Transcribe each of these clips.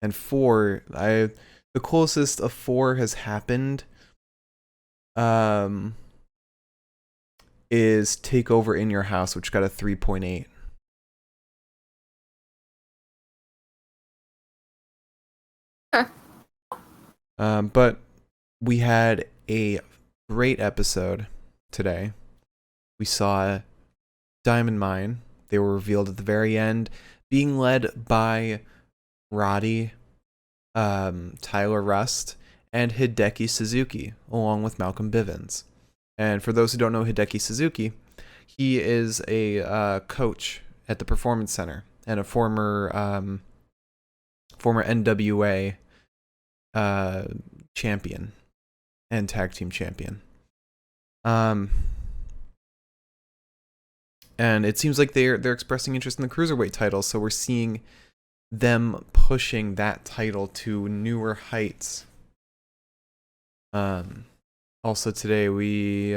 And 4, the closest of 4 has happened is Takeover in Your House, which got a 3.8. Okay. But we had a great episode today. We saw Diamond Mine. They were revealed at the very end, being led by Roddy, Tyler Rust, and Hideki Suzuki, along with Malcolm Bivens. And for those who don't know Hideki Suzuki, he is a coach at the Performance Center and a former NWA champion and tag team champion. And it seems like they're expressing interest in the cruiserweight title, so we're seeing them pushing that title to newer heights. Also today we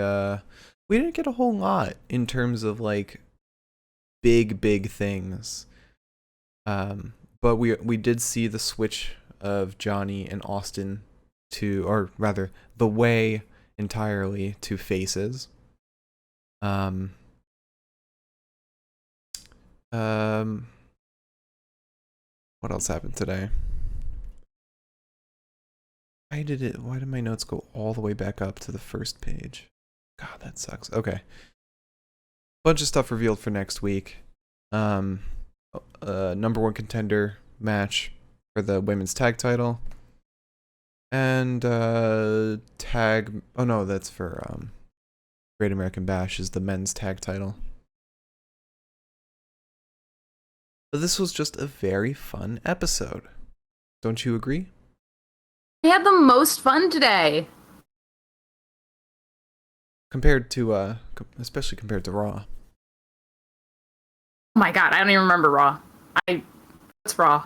didn't get a whole lot in terms of like big things. But we did see the switch of Johnny and Austin to, or rather, the Way entirely to faces. What else happened today? Why did my notes go all the way back up to the first page? God, that sucks. Okay. Bunch of stuff revealed for next week. Number 1 contender match for the women's tag title. And tag, oh no, that's for Great American Bash is the men's tag title. But this was just a very fun episode. Don't you agree? We had the most fun today. Compared to especially compared to Raw. Oh my god, I don't even remember Raw. What's Raw?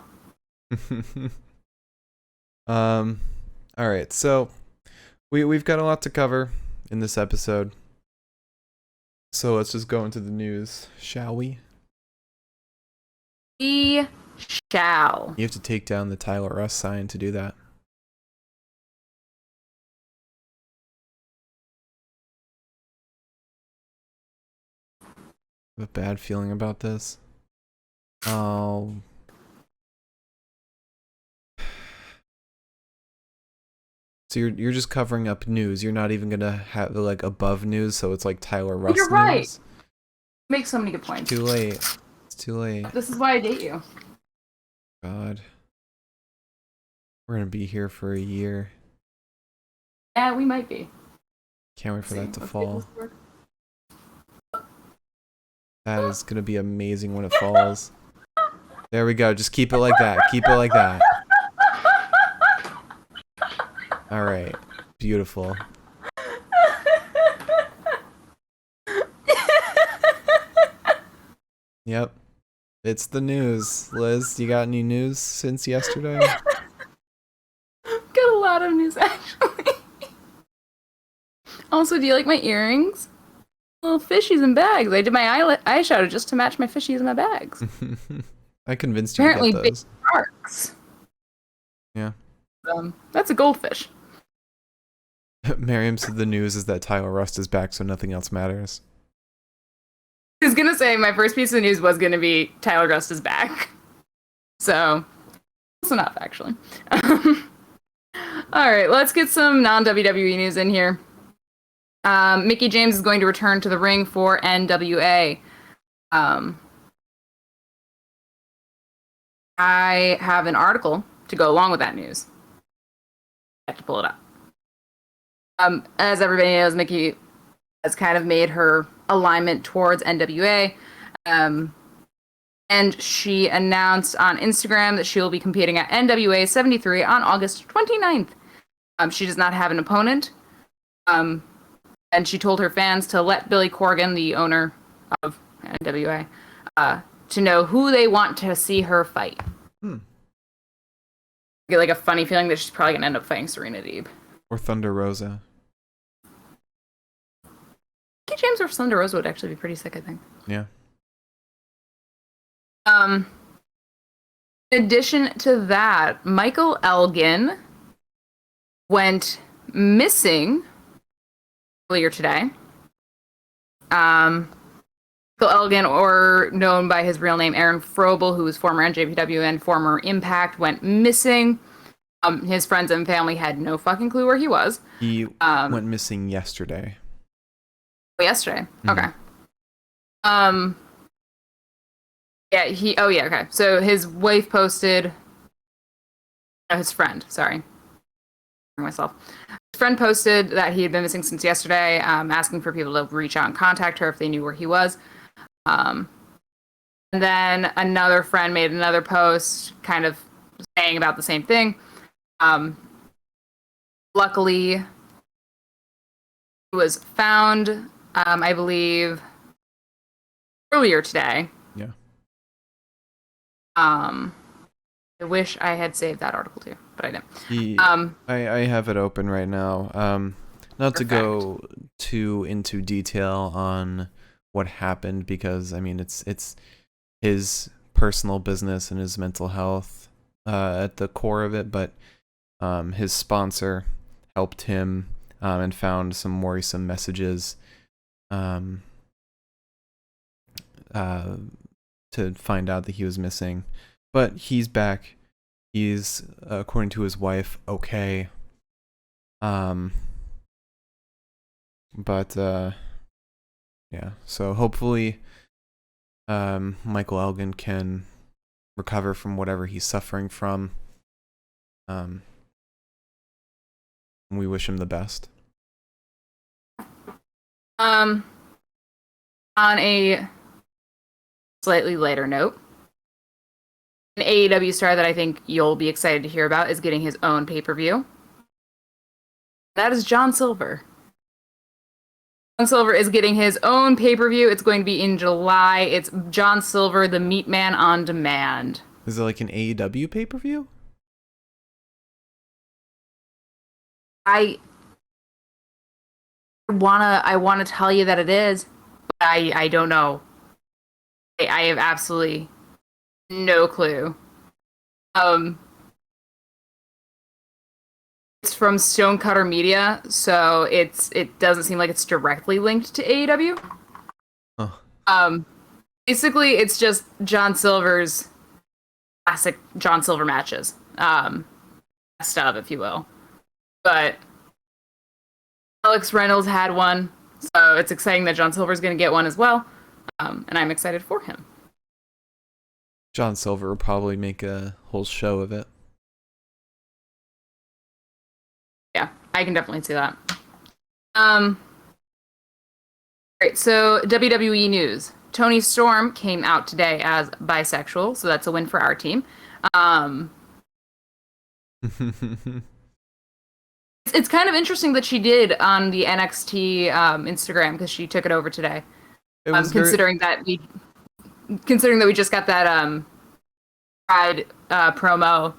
All right, so we've got a lot to cover in this episode. So let's just go into the news, shall we? We shall. You have to take down the Tyler Russ sign to do that. I have a bad feeling about this. Oh. So you're just covering up news. You're not even gonna have like above news, so it's like Tyler Russ You're right. news. Make so many good points. Too late. It's too late. This is why I date you. God. We're gonna be here for a year. Yeah, we might be. Can't wait for that to fall. That is gonna be amazing when it falls. There we go. Just keep it like that. Keep it like that. Alright. Beautiful. Yep. It's the news. Liz, you got any news since yesterday? Got a lot of news, actually. Also, do you like my earrings? Little fishies and bags. I did my eyeshadow just to match my fishies and my bags. I convinced you Apparently, to get big those. sharks. Yeah. That's a goldfish. Miriam said the news is that Tyler Rust is back, so nothing else matters. I was gonna say my first piece of news was gonna be Tyler Rust is back. So, close enough, actually. All right, let's get some non-WWE news in here. Mickie James is going to return to the ring for NWA. I have an article to go along with that news. I have to pull it up. As everybody knows, Mickie has kind of made her alignment towards NWA. And she announced on Instagram that she will be competing at NWA 73 on August 29th. She does not have an opponent. And she told her fans to let Billy Corgan, the owner of NWA, to know who they want to see her fight. I get like a funny feeling that she's probably going to end up fighting Serena Deeb. Or Thunder Rosa. Mickie James or Thunder Rosa would actually be pretty sick, I think. Yeah. In addition to that, Michael Elgin went missing earlier today. Michael Elgin, or known by his real name Aaron Frobel, who was former NJPW and former Impact, went missing. His friends and family had no fucking clue where he was. He went missing yesterday. Yesterday. Mm-hmm. Okay. Yeah, okay. So his wife posted, his friend, sorry. Myself. His friend posted that he had been missing since yesterday, asking for people to reach out and contact her if they knew where he was. And then another friend made another post kind of saying about the same thing. Luckily, he was found, I believe, earlier today. Yeah. I wish I had saved that article too, but I didn't. I have it open right now. Not Perfect. to go too into detail on what happened, because I mean it's his personal business and his mental health at the core of it, but his sponsor helped him and found some worrisome messages to find out that he was missing. But he's back. He's, according to his wife, okay. But yeah. So hopefully, Michael Elgin can recover from whatever he's suffering from. We wish him the best. On a slightly lighter note, an AEW star that I think you'll be excited to hear about is getting his own pay-per-view. That is John Silver. John Silver is getting his own pay-per-view. It's going to be in July. It's John Silver, the Meat Man on Demand. Is it like an AEW pay-per-view? I wanna tell you that it is, but I don't know. I have absolutely no clue. It's from Stonecutter Media, so it doesn't seem like it's directly linked to AEW. Huh. Basically, it's just John Silver's classic John Silver matches, best of, if you will. But Alex Reynolds had one, so it's exciting that John Silver's going to get one as well, and I'm excited for him. John Silver will probably make a whole show of it. Yeah, I can definitely see that. Great, so WWE news. Toni Storm came out today as bisexual, so that's a win for our team. It's kind of interesting that she did on the NXT Instagram, because she took it over today. Considering that we just got that Pride promo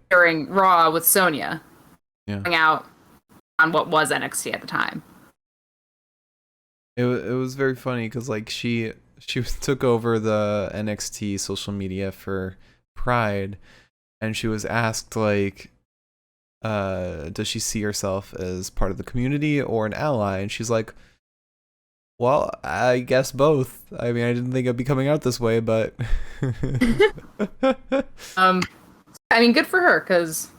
during Raw with Sonya, coming out on what was NXT at the time. It was very funny because like she took over the NXT social media for Pride, and she was asked like, does she see herself as part of the community or an ally? And she's like, well, I guess both. I mean, I didn't think I'd be coming out this way, but I mean, good for her, because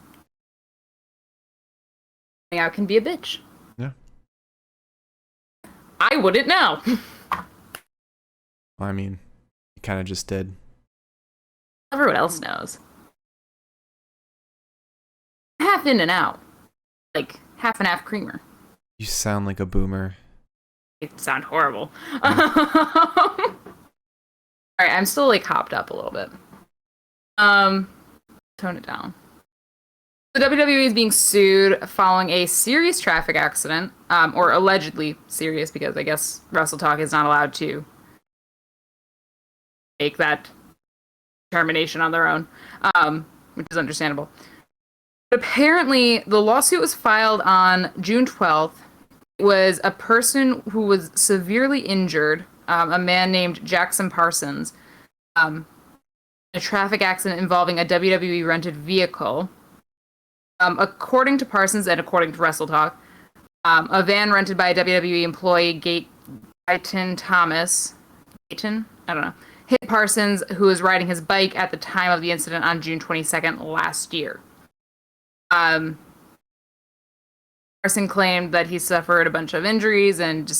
coming out can be a bitch. Yeah. I wouldn't know. I mean, you kind of just did. Everyone else knows. Half in and out. Like, half and half creamer. You sound like a boomer. It sound horrible. Alright, I'm still like hopped up a little bit. Tone it down. The WWE is being sued following a serious traffic accident, or allegedly serious, because I guess Wrestle Talk is not allowed to make that determination on their own, which is understandable. But apparently, the lawsuit was filed on June 12th. It was a person who was severely injured, a man named Jackson Parsons. a traffic accident involving a WWE rented vehicle. According to Parsons and according to WrestleTalk, a van rented by a WWE employee, Gayton Thomas, Gayton? I don't know, hit Parsons, who was riding his bike at the time of the incident on June 22nd last year. Parsons claimed that he suffered a bunch of injuries and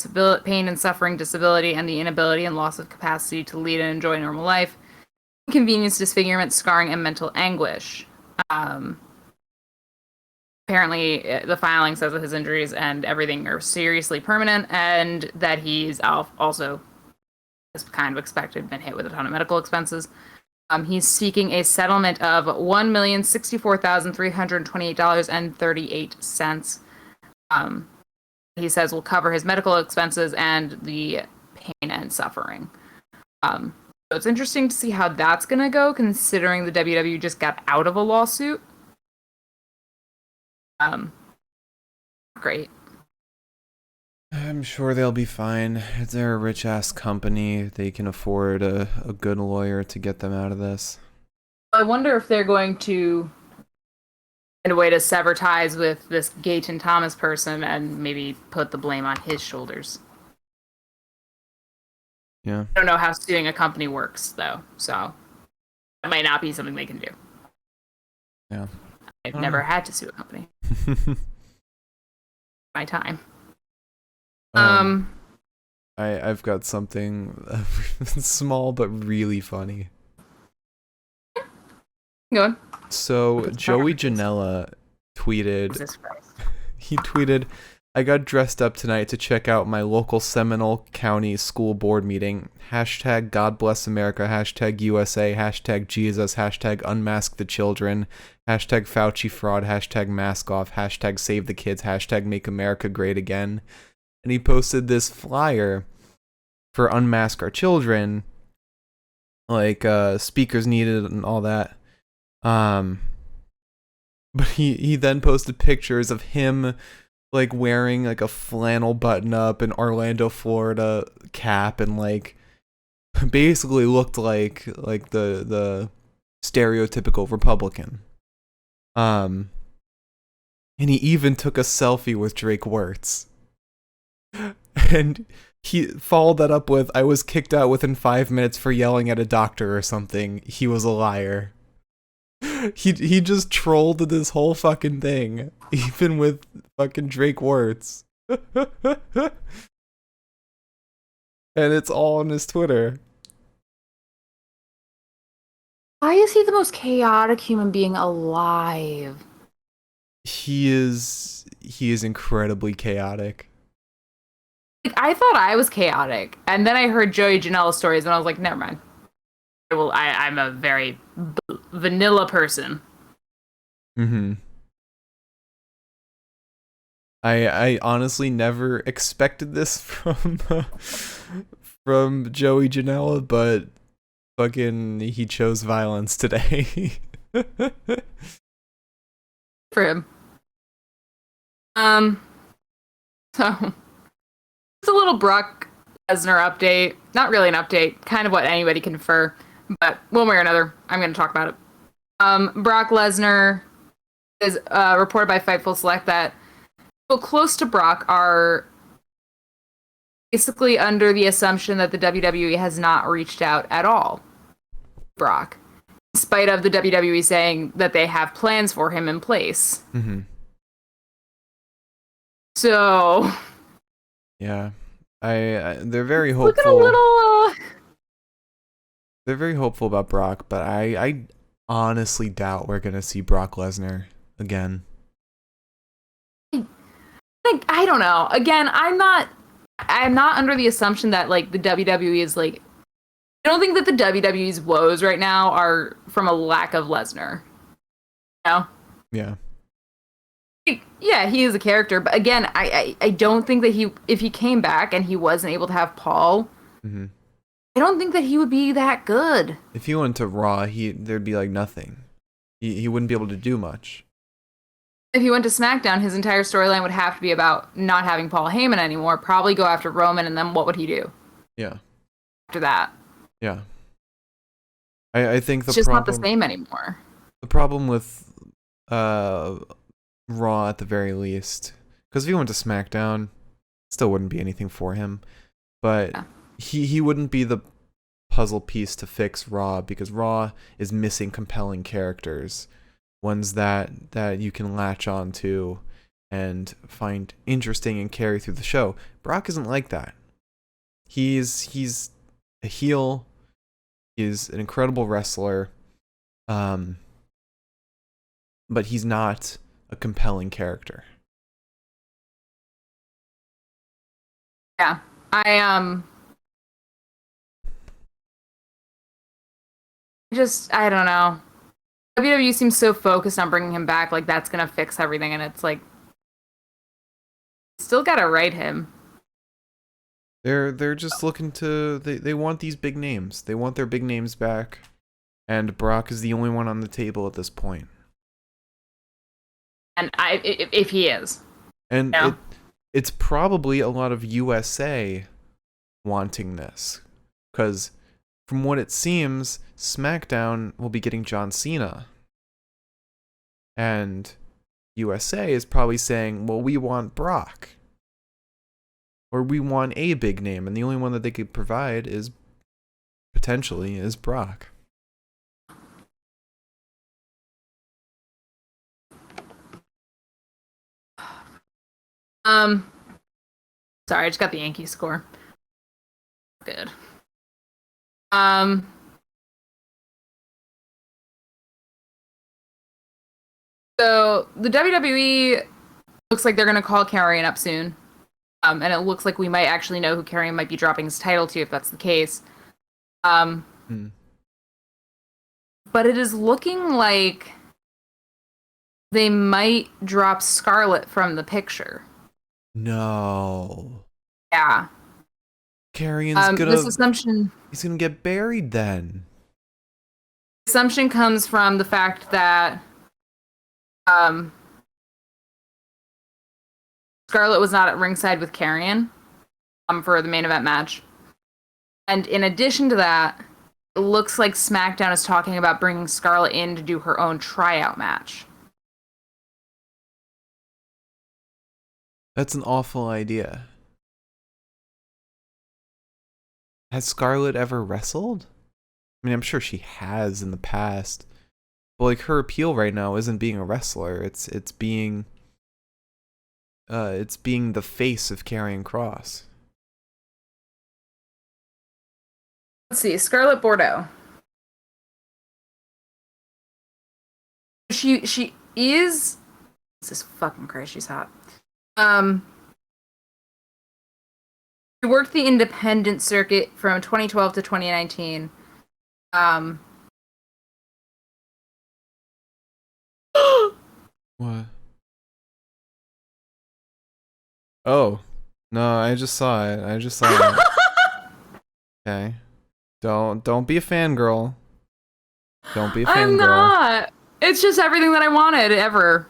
pain and suffering, disability, and the inability and loss of capacity to lead and enjoy normal life, inconvenience, disfigurement, scarring, and mental anguish. Apparently, the filing says that his injuries and everything are seriously permanent, and that he's also, as kind of expected, been hit with a ton of medical expenses. He's seeking a settlement of $1,064,328.38. He says will cover his medical expenses and the pain and suffering. So it's interesting to see how that's going to go, considering the WWE just got out of a lawsuit. Great. I'm sure they'll be fine. They're a rich-ass company. They can afford a good lawyer to get them out of this. I wonder if they're going to find a way to sever ties with this Gayton Thomas person and maybe put the blame on his shoulders. Yeah. I don't know how suing a company works, though, so that might not be something they can do. Yeah. I've never had to sue a company. My time. I've got something small but really funny. Go on. So Joey Janela tweeted. He tweeted, "I got dressed up tonight to check out my local Seminole County school board meeting. Hashtag God bless America. Hashtag USA. Hashtag Jesus. Hashtag unmask the children. Hashtag Fauci fraud. Hashtag mask off. Hashtag save the kids. Hashtag make America great again." And he posted this flyer for Unmask Our Children, like speakers needed and all that. But he then posted pictures of him like wearing like a flannel button up in Orlando, Florida cap, and like basically looked like the stereotypical Republican. And he even took a selfie with Drake Wirtz. And he followed that up with, "I was kicked out within 5 minutes for yelling at a doctor or something. He was a liar." He just trolled this whole fucking thing, even with fucking Drake Wirtz. And it's all on his Twitter. Why is he the most chaotic human being alive? He is incredibly chaotic. Like, I thought I was chaotic, and then I heard Joey Janela's stories, and I was like, never mind. I'm a very vanilla person. Mm-hmm. I honestly never expected this from Joey Janela, but fucking he chose violence today. For him. So it's a little Brock Lesnar update. Not really an update, kind of what anybody can infer, but one way or another, I'm going to talk about it. Brock Lesnar is reported by Fightful Select that people close to Brock are basically under the assumption that the WWE has not reached out at all. Brock, in spite of the WWE saying that they have plans for him in place. Mm-hmm. So, yeah, they're very hopeful. Look at a little. They're very hopeful about Brock, but I honestly doubt we're gonna see Brock Lesnar again. I don't know. Again, I'm not under the assumption that like the WWE is like. I don't think that the WWE's woes right now are from a lack of Lesnar. You know? Yeah. Yeah, he is a character, but again, I don't think that if he came back and he wasn't able to have Paul, Mm-hmm. I don't think that he would be that good. If he went to Raw, there'd be like nothing. He wouldn't be able to do much. If he went to SmackDown, his entire storyline would have to be about not having Paul Heyman anymore, probably go after Roman, and then what would he do? Yeah. After that. Yeah. I think It's just not the same anymore. the problem with Raw at the very least, because if he went to SmackDown, still wouldn't be anything for him. But Yeah. he wouldn't be the puzzle piece to fix Raw, because Raw is missing compelling characters, ones that you can latch on to and find interesting and carry through the show. Brock isn't like that. He's a heel. He's an incredible wrestler. But he's not a compelling character. Yeah. I don't know. WWE seems so focused on bringing him back, like that's gonna fix everything, and it's like, still gotta write him. They're just looking to they want these big names. They want their big names back, and Brock is the only one on the table at this point. And if he is, And yeah. it's probably a lot of USA wanting this, because from what it seems, SmackDown will be getting John Cena, and USA is probably saying, well, we want Brock, or we want a big name, and the only one that they could provide is potentially is Brock. Sorry, I just got the Yankee score. Good. Um, so the WWE looks like they're gonna call Karrion up soon. And it looks like we might actually know who Karrion might be dropping his title to if that's the case. But it is looking like they might drop Scarlett from the picture. No. Yeah. Karrion's this assumption he's gonna get buried then. assumption comes from the fact that Scarlett was not at ringside with Karrion for the main event match. And in addition to that, it looks like SmackDown is talking about bringing Scarlett in to do her own tryout match. That's an awful idea. Has Scarlett ever wrestled? I mean, I'm sure she has in the past. But like, her appeal right now isn't being a wrestler. It's being the face of Karrion Kross. Let's see, Scarlett Bordeaux. She is. This is fucking crazy. She's hot. She worked the independent circuit from 2012 to 2019. What? Oh. No, I just saw it. Okay. Don't be a fangirl. Don't be a fangirl. I'm not. It's just everything that I wanted ever.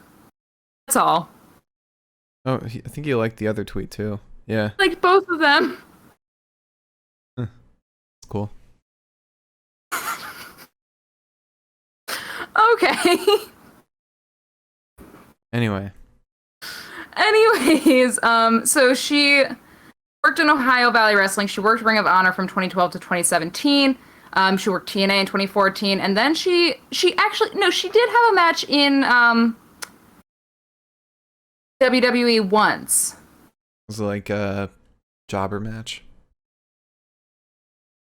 That's all. Oh, I think you liked the other tweet too. Yeah. Like both of them. It's cool. Okay. Anyways, so she worked in Ohio Valley Wrestling. She worked Ring of Honor from 2012 to 2017. She worked TNA in 2014, and then she did have a match in WWE once. Was it like a jobber match?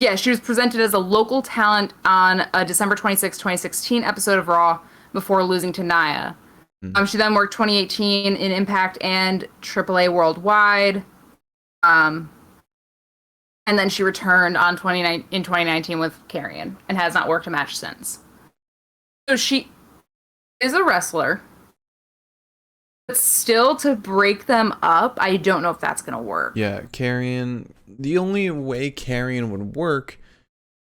Yeah, she was presented as a local talent on a December 26, 2016 episode of Raw before losing to Nia. She then worked 2018 in Impact and AAA Worldwide. And then she returned in 2019 with Karrion and has not worked a match since. So she is a wrestler. But still, to break them up, I don't know if that's going to work. Yeah, Karrion. The only way Karrion would work,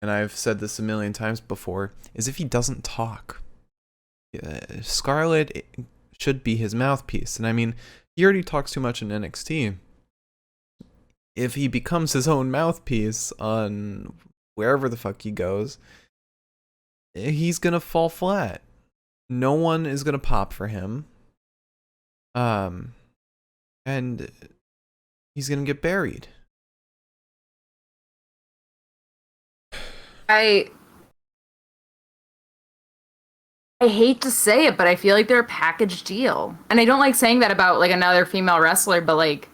and I've said this a million times before, is if he doesn't talk. Scarlett should be his mouthpiece. And I mean, he already talks too much in NXT. If he becomes his own mouthpiece on wherever the fuck he goes, he's gonna fall flat. No one is gonna pop for him. And he's gonna get buried. I I hate to say it, but I feel like they're a package deal. And I don't like saying that about like another female wrestler, but like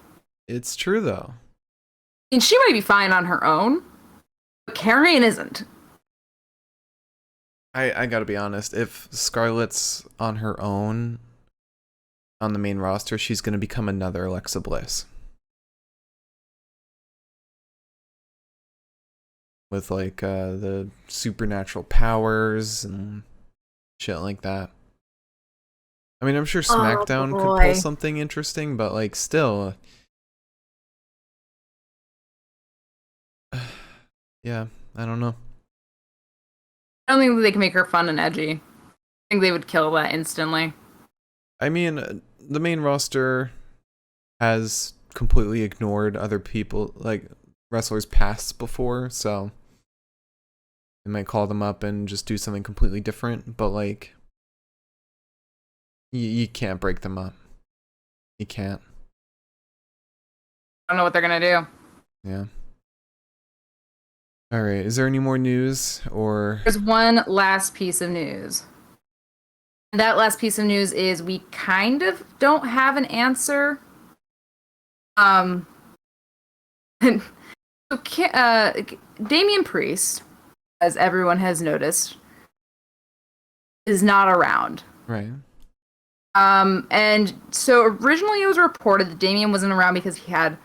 It's true though. I mean, she might be fine on her own, but Carrion isn't. I gotta be honest. If Scarlett's on her own on the main roster, she's gonna become another Alexa Bliss with like the supernatural powers and shit like that. I mean, I'm sure SmackDown could pull something interesting, but like still, yeah, I don't know. I don't think they can make her fun and edgy. I think they would kill that instantly. I mean, the main roster has completely ignored other people, like wrestlers past before, so they might call them up and just do something completely different, but like, you can't break them up. You can't. I don't know what they're gonna do. Yeah. All right. Is there any more news or? There's one last piece of news. And that last piece of news is we kind of don't have an answer. And so Damian Priest, as everyone has noticed, is not around. Right. And so originally it was reported that Damian wasn't around because he had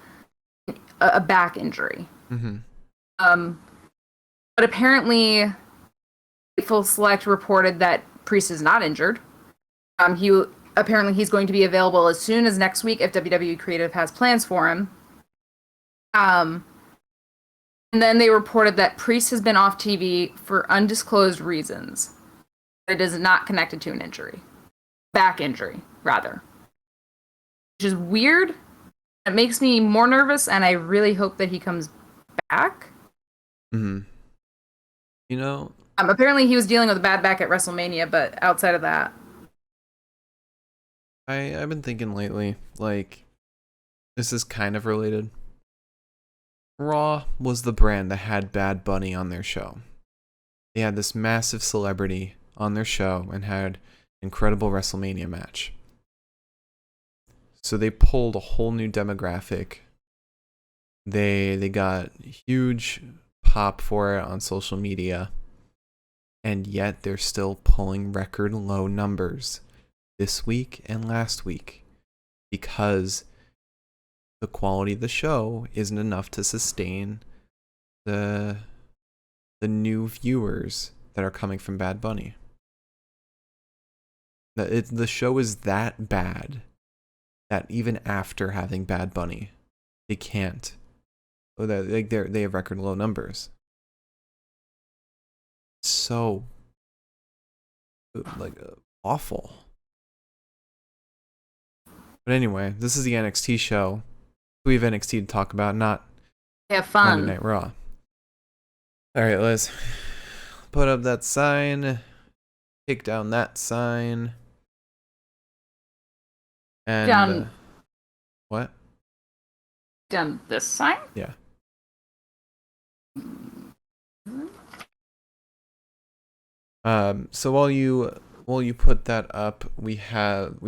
a back injury. Mm-hmm. But apparently, Full Select reported that Priest is not injured. He's going to be available as soon as next week if WWE Creative has plans for him. And then they reported that Priest has been off TV for undisclosed reasons. It is not connected to an injury. Back injury, rather. Which is weird. It makes me more nervous, and I really hope that he comes back. Mm-hmm. You know, apparently he was dealing with a bad back at WrestleMania, but outside of that, I've been thinking lately, like, this is kind of related. Raw was the brand that had Bad Bunny on their show. They had this massive celebrity on their show and had an incredible WrestleMania match. So they pulled a whole new demographic. They got huge pop for it on social media, and yet they're still pulling record low numbers this week and last week because the quality of the show isn't enough to sustain the new viewers that are coming from Bad Bunny. The show is that bad that even after having Bad Bunny, they can't. They have record low numbers. So awful. But anyway, this is the NXT show. We have NXT to talk about, not have fun. Monday Night Raw. All right, Liz, put up that sign. Take down that sign. And Done. What? Done this sign? Yeah. So while you put that up, we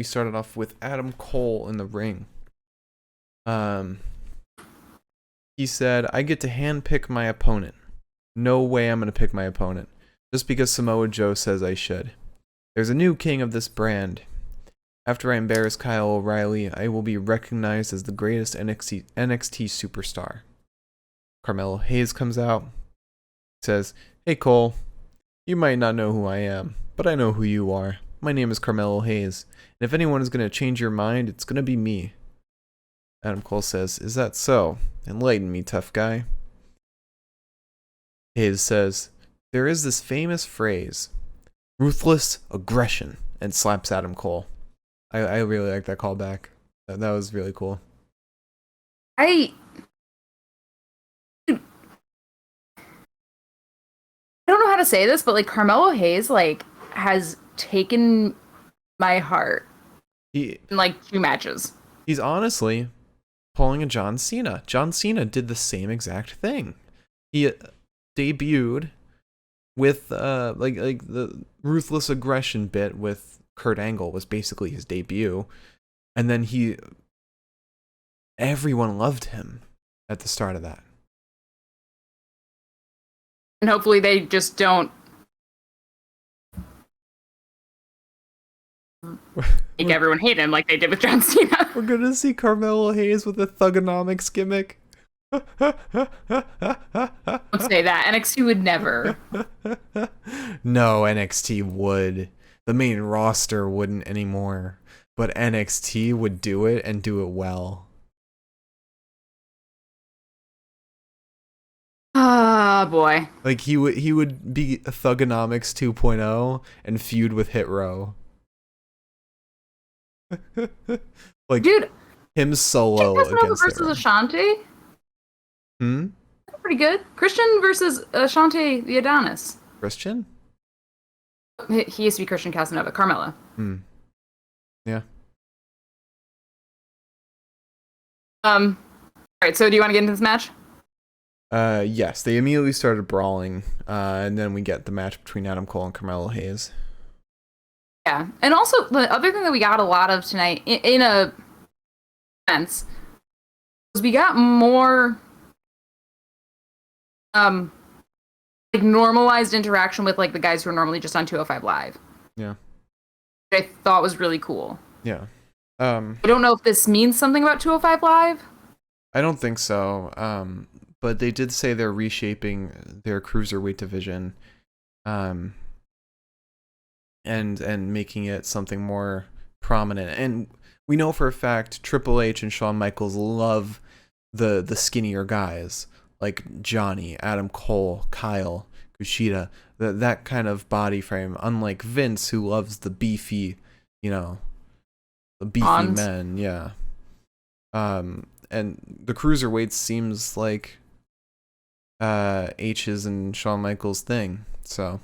started off with Adam Cole in the ring. He said, "I get to handpick my opponent. No way I'm gonna pick my opponent, just because Samoa Joe says I should. There's a new king of this brand. After I embarrass Kyle O'Reilly, I will be recognized as the greatest NXT superstar." Carmelo Hayes comes out, says, "Hey Cole, you might not know who I am, but I know who you are. My name is Carmelo Hayes, and if anyone is going to change your mind, it's going to be me." Adam Cole says, "Is that so? Enlighten me, tough guy." Hayes says, "There is this famous phrase, ruthless aggression," and slaps Adam Cole. I really like that callback. That was really cool. I don't know how how to say this, but like Carmelo Hayes like has taken my heart He in like 2 matches. he's honestly pulling a John Cena. John Cena did the same exact thing. He debuted with like the ruthless aggression bit with Kurt Angle was basically his debut, and then everyone loved him at the start of that. And hopefully they just don't make everyone hate him like they did with John Cena. We're gonna see Carmelo Hayes with a Thugonomics gimmick. Don't say that. NXT would never. No, NXT would. The main roster wouldn't anymore, but NXT would do it and do it well. Ah, boy. Like he would be Thugonomics 2.0 and feud with Hit Row. Like, dude, him solo Casanova against versus Hit Row. Ashanti. Pretty good. Christian versus Ashanti the Adonis. Christian? He used to be Christian Casanova. Carmella. Yeah. All right. So, do you want to get into this match? Yes, they immediately started brawling, and then we get the match between Adam Cole and Carmelo Hayes. Yeah, and also the other thing that we got a lot of tonight, in a sense, was we got more, like normalized interaction with like the guys who are normally just on 205 Live. Yeah. Which I thought was really cool. Yeah. I don't know if this means something about 205 Live. I don't think so. But they did say they're reshaping their cruiserweight division, and making it something more prominent. And we know for a fact Triple H and Shawn Michaels love the skinnier guys like Johnny, Adam Cole, Kyle, Kushida, that kind of body frame. Unlike Vince, who loves the beefy, the beefy men. Yeah. And the cruiserweights seems like H's and Shawn Michaels thing, so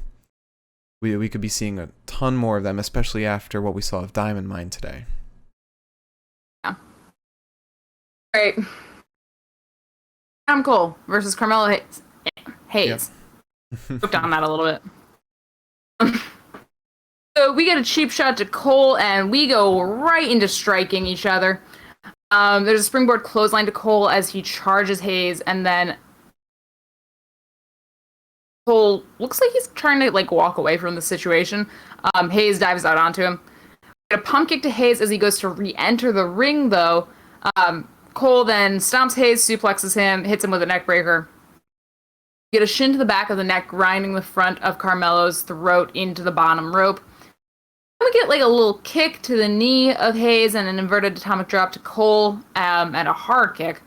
we could be seeing a ton more of them, especially after what we saw of Diamond Mine today. Yeah. All right. Adam Cole versus Carmelo Hayes. Yep. Looked on that a little bit. So we get a cheap shot to Cole, and we go right into striking each other. There's a springboard clothesline to Cole as he charges Hayes, and then Cole looks like he's trying to like walk away from the situation. Hayes dives out onto him. A pump kick to Hayes as he goes to re-enter the ring, though. Cole then stomps Hayes, suplexes him, hits him with a neck breaker. Get a shin to the back of the neck, grinding the front of Carmelo's throat into the bottom rope. Then we get like a little kick to the knee of Hayes and an inverted atomic drop to Cole, and a hard kick.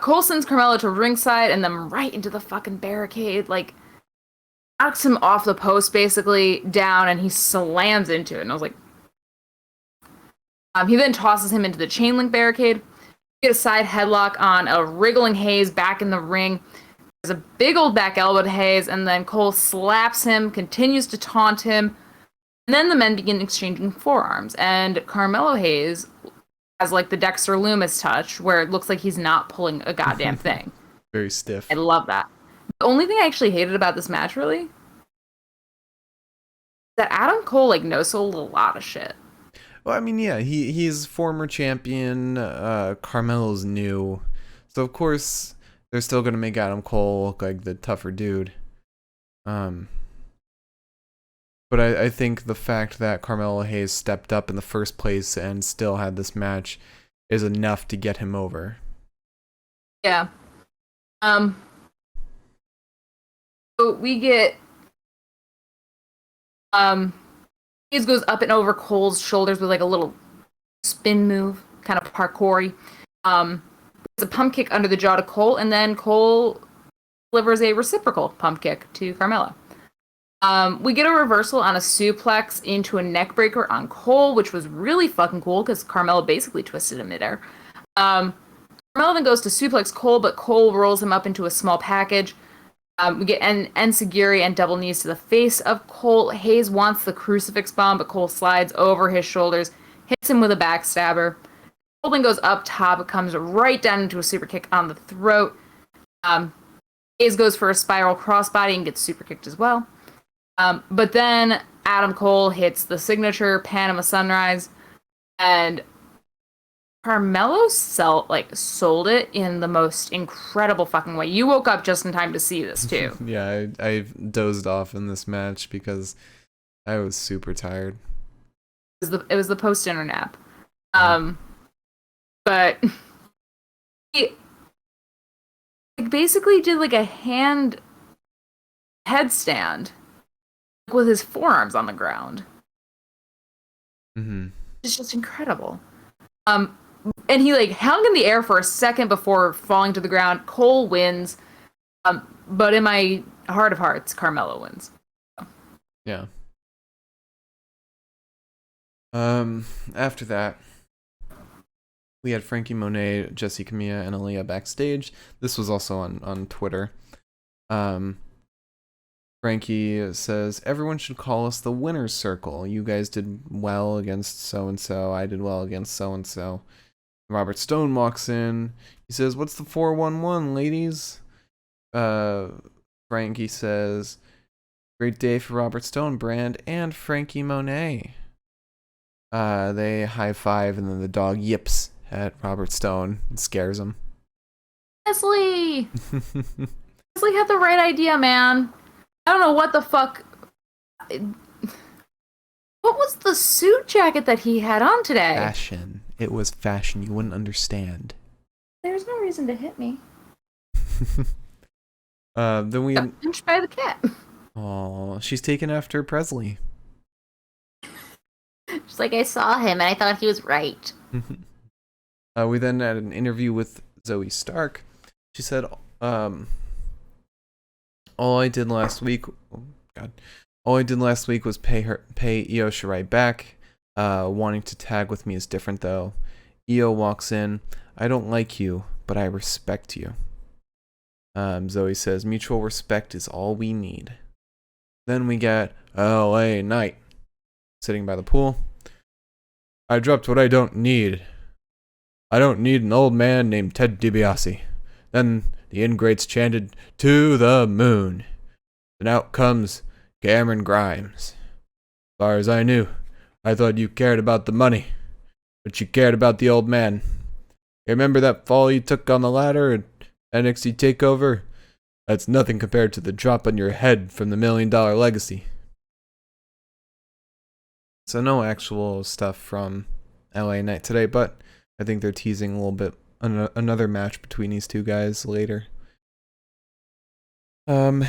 Cole sends Carmelo to ringside and then right into the fucking barricade, like knocks him off the post basically down, and he slams into it. And I was like, he then tosses him into the chain link barricade. Get a side headlock on a wriggling Hayes back in the ring. There's a big old back elbow to Hayes, and then Cole slaps him, continues to taunt him, and then the men begin exchanging forearms. And Carmelo Hayes has like the Dexter Lumis touch, where it looks like he's not pulling a goddamn thing. Very stiff. I love that. The only thing I actually hated about this match, really, is that Adam Cole like no-sold a lot of shit. Well, I mean, yeah, he's former champion. Carmelo's new, so of course they're still gonna make Adam Cole look like the tougher dude. But I think the fact that Carmelo Hayes stepped up in the first place and still had this match is enough to get him over. Yeah. So we get Hayes goes up and over Cole's shoulders with like a little spin move, kind of parkour-y. There's a pump kick under the jaw to Cole, and then Cole delivers a reciprocal pump kick to Carmelo. We get a reversal on a suplex into a neck breaker on Cole, which was really fucking cool because Carmelo basically twisted him midair. Carmelo then goes to suplex Cole, but Cole rolls him up into a small package. We get Enziguri and double knees to the face of Cole. Hayes wants the crucifix bomb, but Cole slides over his shoulders, hits him with a backstabber. Coleman goes up top. It comes right down into a super kick on the throat. Hayes goes for a spiral crossbody and gets super kicked as well. But then Adam Cole hits the signature Panama Sunrise, and Carmelo sold it in the most incredible fucking way. You woke up just in time to see this too. Yeah, I dozed off in this match because I was super tired. It was the post dinner nap. But he basically did like a headstand with his forearms on the ground. Mm-hmm. It's just incredible. And he like hung in the air for a second before falling to the ground. Cole wins. But in my heart of hearts, Carmelo wins. Yeah. After that, we had Frankie Monet, Jesse Camilla, and Aaliyah backstage. This was also on Twitter. Frankie says, everyone should call us the winner's circle. You guys did well against so-and-so. I did well against so-and-so. Robert Stone walks in. He says, what's the 411, ladies? Frankie says, great day for Robert Stone, Brand, and Frankie Monet. They high-five, and then the dog yips at Robert Stone and scares him. Leslie! Leslie had the right idea, man. I don't know what the fuck. What was the suit jacket that he had on today? Fashion. It was fashion. You wouldn't understand. There's no reason to hit me. Then we Got pinched by the cat. Oh, she's taken after Presley. Just like I saw him and I thought he was right. We then had an interview with Zoe Stark. She said, all I did last week was pay Io Shirai back. Wanting to tag with me is different though. Io walks in. I don't like you, but I respect you. Zoe says, mutual respect is all we need. Then we get LA Knight sitting by the pool. I dropped what I don't need. I don't need an old man named Ted DiBiase. Then the ingrates chanted, to the moon. And out comes Cameron Grimes. As far as I knew, I thought you cared about the money, but you cared about the old man. You remember that fall you took on the ladder at NXT TakeOver? That's nothing compared to the drop on your head from the $1 Million Legacy. So no actual stuff from LA Knight today, but I think they're teasing a little bit another match between these two guys later. Then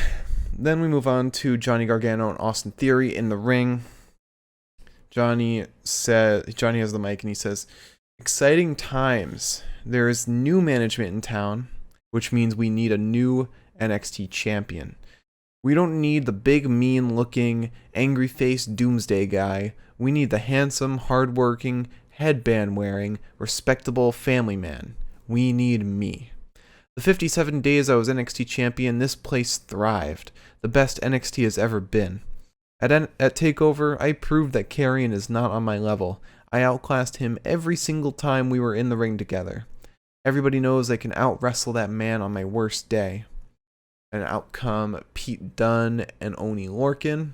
we move on to Johnny Gargano and Austin Theory in the ring. Johnny has the mic and he says, exciting times. There is new management in town, which means we need a new NXT champion. We don't need the big, mean-looking, angry-faced doomsday guy. We need the handsome, hard-working, headband-wearing, respectable family man. We need me. The 57 days I was NXT champion, this place thrived. The best NXT has ever been. At TakeOver, I proved that Karrion is not on my level. I outclassed him every single time we were in the ring together. Everybody knows I can out-wrestle that man on my worst day. And out come Pete Dunne and Oney Lorcan.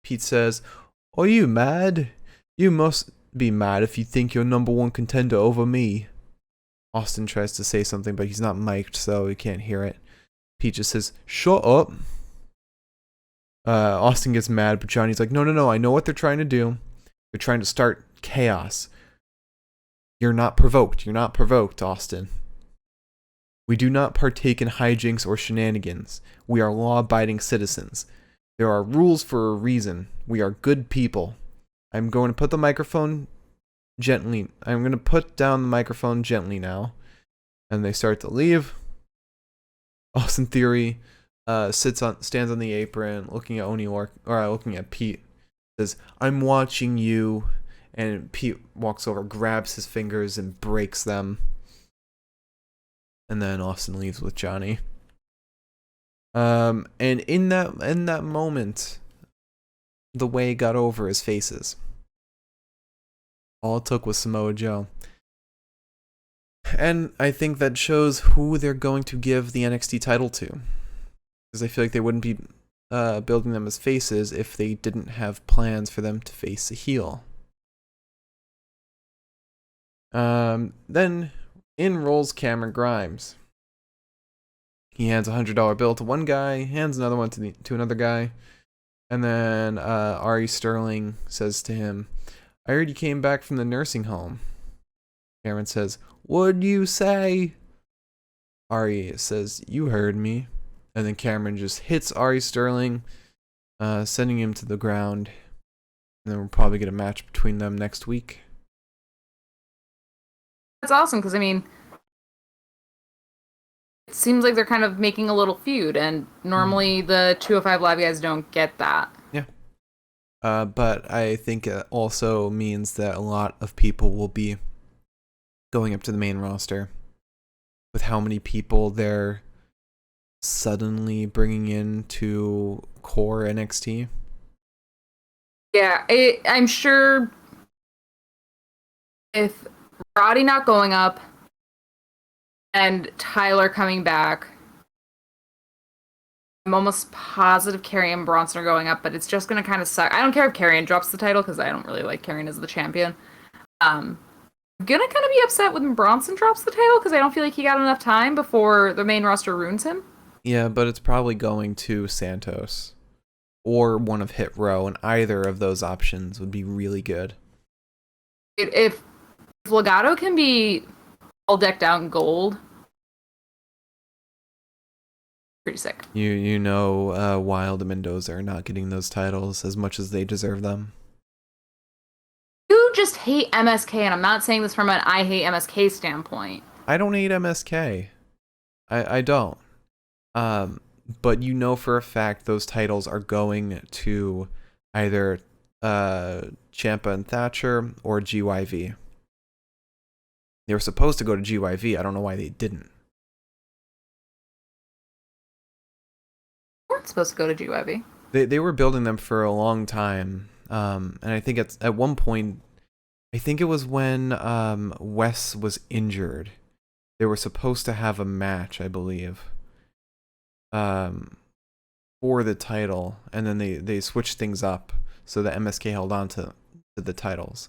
Pete says, are you mad? You must be mad if you think you're number one contender over me. Austin tries to say something, but he's not mic'd, so he can't hear it. Pete just says, shut up. Austin gets mad, but Johnny's like, no, I know what they're trying to do. They're trying to start chaos. You're not provoked, Austin. We do not partake in hijinks or shenanigans. We are law-abiding citizens. There are rules for a reason. We are good people. I'm going to put the microphone gently. I'm going to put down the microphone gently now. And they start to leave. Austin Theory stands on the apron, looking at looking at Pete. Says, "I'm watching you." And Pete walks over, grabs his fingers, and breaks them. And then Austin leaves with Johnny. And in that moment, the way got over his faces. All it took was Samoa Joe. And I think that shows who they're going to give the NXT title to. Because I feel like they wouldn't be building them as faces if they didn't have plans for them to face a heel. Then in rolls Cameron Grimes. He hands a $100 bill to one guy, hands another one to another guy, and then Ari Sterling says to him, "I heard you came back from the nursing home." Cameron says, "What'd you say?" Ari says, "You heard me." And then Cameron just hits Ari Sterling, sending him to the ground. And then we'll probably get a match between them next week. That's awesome, because, I mean, it seems like they're kind of making a little feud, and normally the 205 Live guys don't get that. Yeah. But I think it also means that a lot of people will be going up to the main roster with how many people they're suddenly bringing in to core NXT. Yeah, I'm sure if Roddy not going up and Tyler coming back, I'm almost positive Karrion and Bronson are going up, but it's just going to kind of suck. I don't care if Karrion drops the title because I don't really like Karrion as the champion. I'm going to kind of be upset when Bronson drops the title because I don't feel like he got enough time before the main roster ruins him. Yeah, but it's probably going to Santos or one of Hit Row, and either of those options would be really good. If Legado can be all decked out in gold, pretty sick. You know, Wild and Mendoza are not getting those titles as much as they deserve them. You just hate MSK, and I'm not saying this from an I hate MSK standpoint. I don't hate MSK. I don't. But you know for a fact those titles are going to either Ciampa and Thatcher or GYV. They were supposed to go to GYV. I don't know why they didn't. They weren't supposed to go to GYV. They were building them for a long time. And I think at one point, I think it was when Wes was injured. They were supposed to have a match, I believe, for the title, and then they switched things up so that MSK held on to the titles.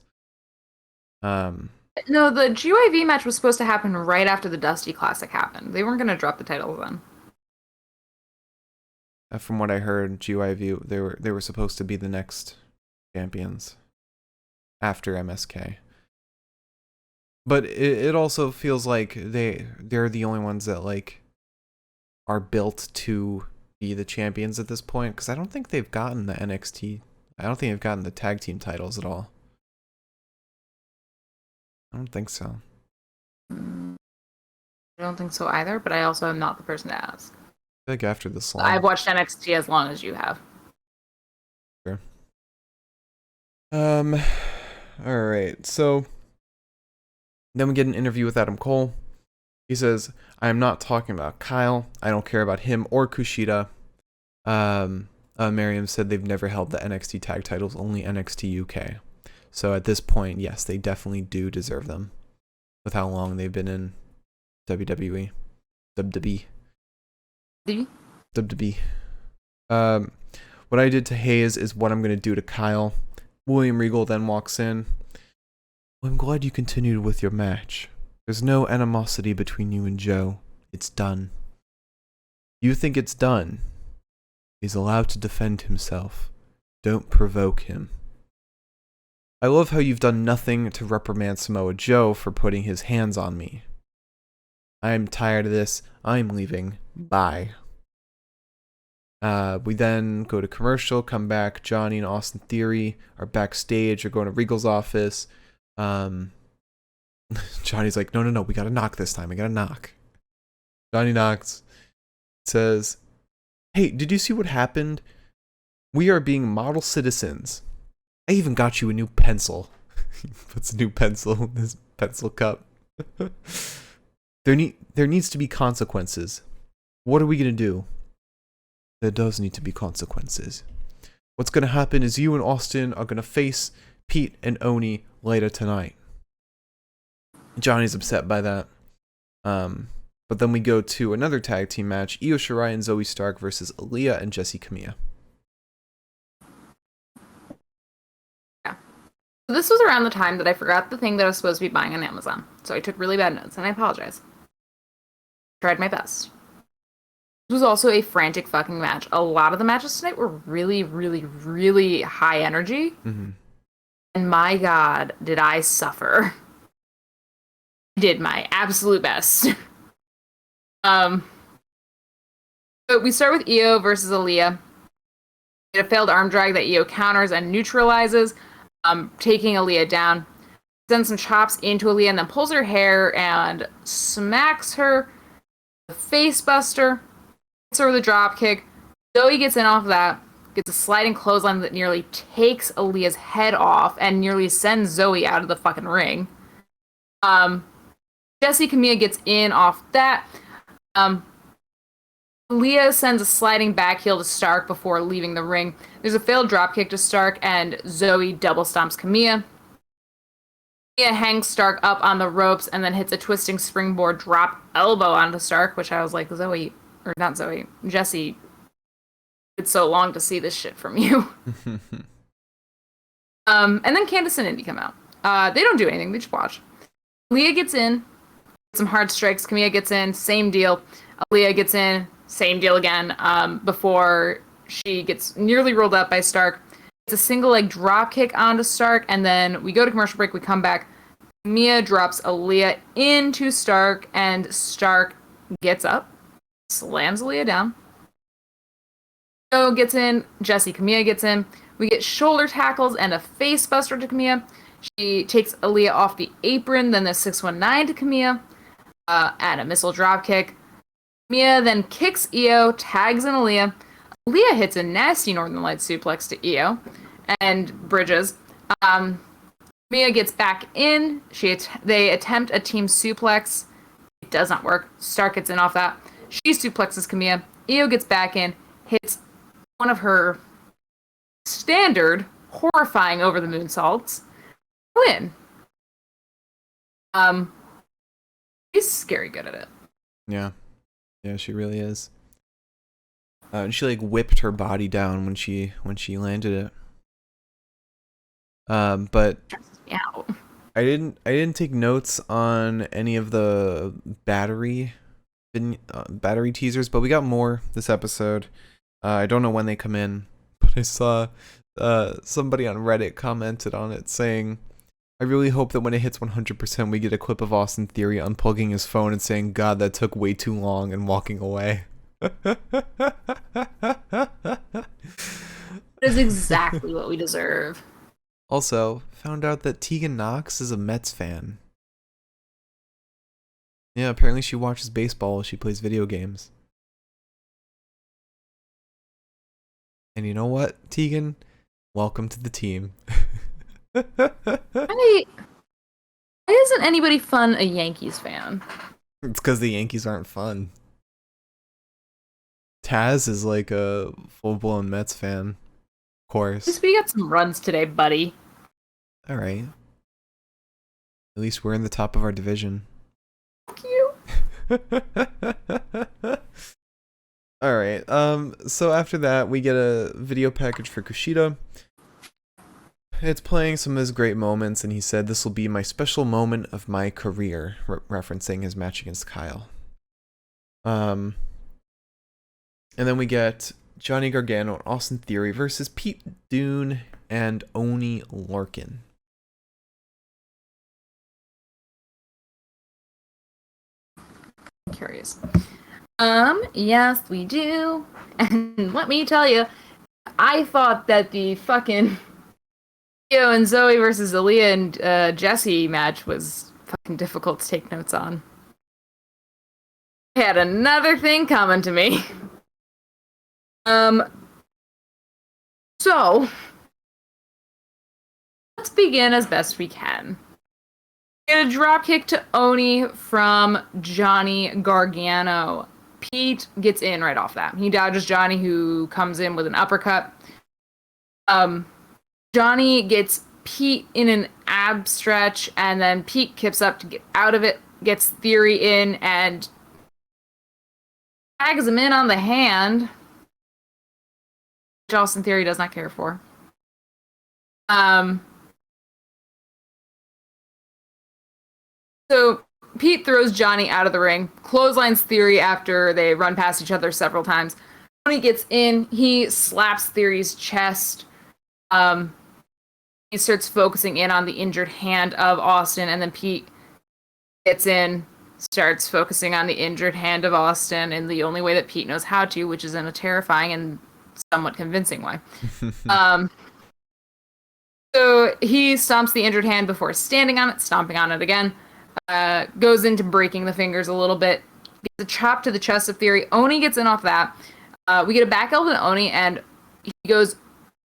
No, the GYV match was supposed to happen right after the Dusty Classic happened. They weren't going to drop the titles then. From what I heard, GYV they were supposed to be the next champions after MSK. But it also feels like they're the only ones that like are built to be the champions at this point, because I don't think they've gotten the NXT. I don't think they've gotten the tag team titles at all. I don't think so. I don't think so either, but I also am not the person to ask. I think after this long. I've watched NXT as long as you have. Sure. Alright, so then we get an interview with Adam Cole. He says, "I am not talking about Kyle. I don't care about him or Kushida." Miriam said they've never held the NXT tag titles, only NXT UK. So at this point, yes, they definitely do deserve them with how long they've been in WWE. WWE. WWE. What I did to Hayes is what I'm going to do to Kyle. William Regal then walks in. "Well, I'm glad you continued with your match. There's no animosity between you and Joe. It's done. You think it's done? He's allowed to defend himself. Don't provoke him. I love how you've done nothing to reprimand Samoa Joe for putting his hands on me. I'm tired of this. I'm leaving. Bye." We then go to commercial, come back. Johnny and Austin Theory are backstage, are going to Regal's office. Johnny's like, no, we gotta knock this time. We gotta knock. Johnny knocks, says, "Hey, did you see what happened? We are being model citizens. I even got you a new pencil." He puts a new pencil in his pencil cup. There needs to be consequences. What are we gonna do? there does need to be consequences. What's going to happen is you and Austin are going to face Pete and Oni later tonight. Johnny's upset by that. But then we go to another tag team match, Io Shirai and Zoe Stark versus Aaliyah and Jessie Camilla. Yeah. This was around the time that I forgot the thing that I was supposed to be buying on Amazon. So I took really bad notes, and I apologize. Tried my best. This was also a frantic fucking match. A lot of the matches tonight were really, really, really high energy. Mm-hmm. And my God, did I suffer. I did my absolute best. But we start with Io versus Aaliyah. We get a failed arm drag that Io counters and neutralizes, taking Aaliyah down. Sends some chops into Aaliyah and then pulls her hair and smacks her. Face buster. Hits her with a drop kick. Zoe gets in off of that. Gets a sliding clothesline that nearly takes Aaliyah's head off and nearly sends Zoe out of the fucking ring. Jessie Camilla gets in off that. Aaliyah sends a sliding back heel to Stark before leaving the ring. There's a failed dropkick to Stark, and Zoe double stomps Camilla. Camilla hangs Stark up on the ropes and then hits a twisting springboard drop elbow onto Stark, which I was like, Jessie, it's so long to see this shit from you. And then Candice and Indy come out. They don't do anything, they just watch. Leah gets in, some hard strikes. Camilla gets in, same deal. Aaliyah gets in, same deal again, before she gets nearly rolled up by Stark. It's a single leg drop kick onto Stark, and then we go to commercial break, we come back. Mia drops Aaliyah into Stark, and Stark gets up, slams Aaliyah down. Joe gets in, Jessie Camilla gets in. We get shoulder tackles and a face buster to Camilla. She takes Aaliyah off the apron, then the 619 to Camilla, and a missile dropkick. Mia then kicks Io, tags in Aaliyah. Aaliyah hits a nasty Northern Lights suplex to Io and bridges. Mia gets back in. They attempt a team suplex. It does not work. Stark gets in off that. She suplexes Camilla. Io gets back in, hits one of her standard, horrifying over-the-moon salts. Win. She's scary good at it. Yeah. Yeah, she really is. And she like whipped her body down when she landed it. But yeah. I didn't take notes on any of the battery teasers, but we got more this episode. I don't know when they come in, but I saw somebody on Reddit commented on it saying, I really hope that when it hits 100%, we get a clip of Austin Theory unplugging his phone and saying, God, that took way too long, and walking away. That is exactly what we deserve. Also, found out that Tegan Knox is a Mets fan. Yeah, apparently she watches baseball while she plays video games. And you know what, Tegan? Welcome to the team. Why isn't anybody fun a Yankees fan? It's because the Yankees aren't fun. Taz is like a full-blown Mets fan, of course. At least we got some runs today, buddy. All right. At least we're in the top of our division. Fuck you. All right. So after that, we get a video package for Kushida. It's playing some of his great moments, and he said, "This will be my special moment of my career," referencing his match against Kyle. And then we get Johnny Gargano and Austin Theory versus Pete Dunne and Oney Lorcan. I'm curious. Yes, we do. And let me tell you, I thought that the fucking Io and Zoe versus Aaliyah and Jessie match was fucking difficult to take notes on. I had another thing coming to me. So let's begin as best we can. Get a dropkick to Oni from Johnny Gargano. Pete gets in right off that. He dodges Johnny, who comes in with an uppercut. Johnny gets Pete in an ab stretch, and then Pete kips up to get out of it, gets Theory in, and tags him in on the hand, which Austin Theory does not care for. So Pete throws Johnny out of the ring, clotheslines Theory after they run past each other several times. Johnny gets in, he slaps Theory's chest. He starts focusing in on the injured hand of Austin, and then Pete gets in, starts focusing on the injured hand of Austin in the only way that Pete knows how to, which is in a terrifying and somewhat convincing way. So he stomps the injured hand before standing on it, stomping on it again. Goes into breaking the fingers a little bit. Gets a chop to the chest of Theory. Oni gets in off that. We get a back elbow to Oni, and he goes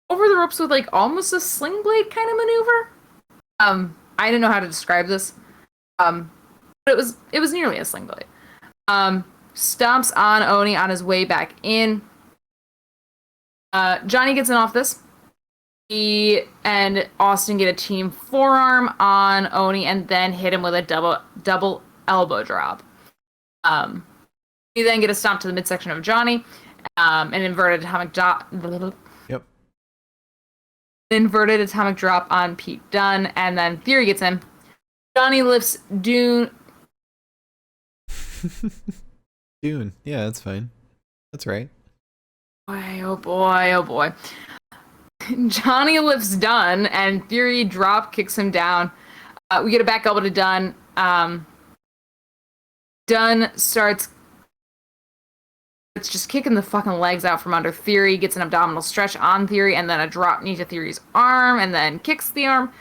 over the ropes with like almost a sling blade kind of maneuver. I didn't know how to describe this. But it was nearly a sling blade. Stomps on Oni on his way back in. Johnny gets in off this. He and Austin get a team forearm on Oni and then hit him with a double elbow drop. We then get a stomp to the midsection of Johnny, an inverted atomic drop. Yep. Inverted atomic drop on Pete Dunne, and then Theory gets in. Johnny lifts Dune. Dune. Yeah, that's fine. That's right. Boy, oh boy, oh boy. Johnny lifts Dunn, and Theory drop kicks him down. We get a back elbow to Dunn. Dunn starts just kicking the fucking legs out from under Theory, gets an abdominal stretch on Theory, and then a drop knee to Theory's arm, and then kicks the arm.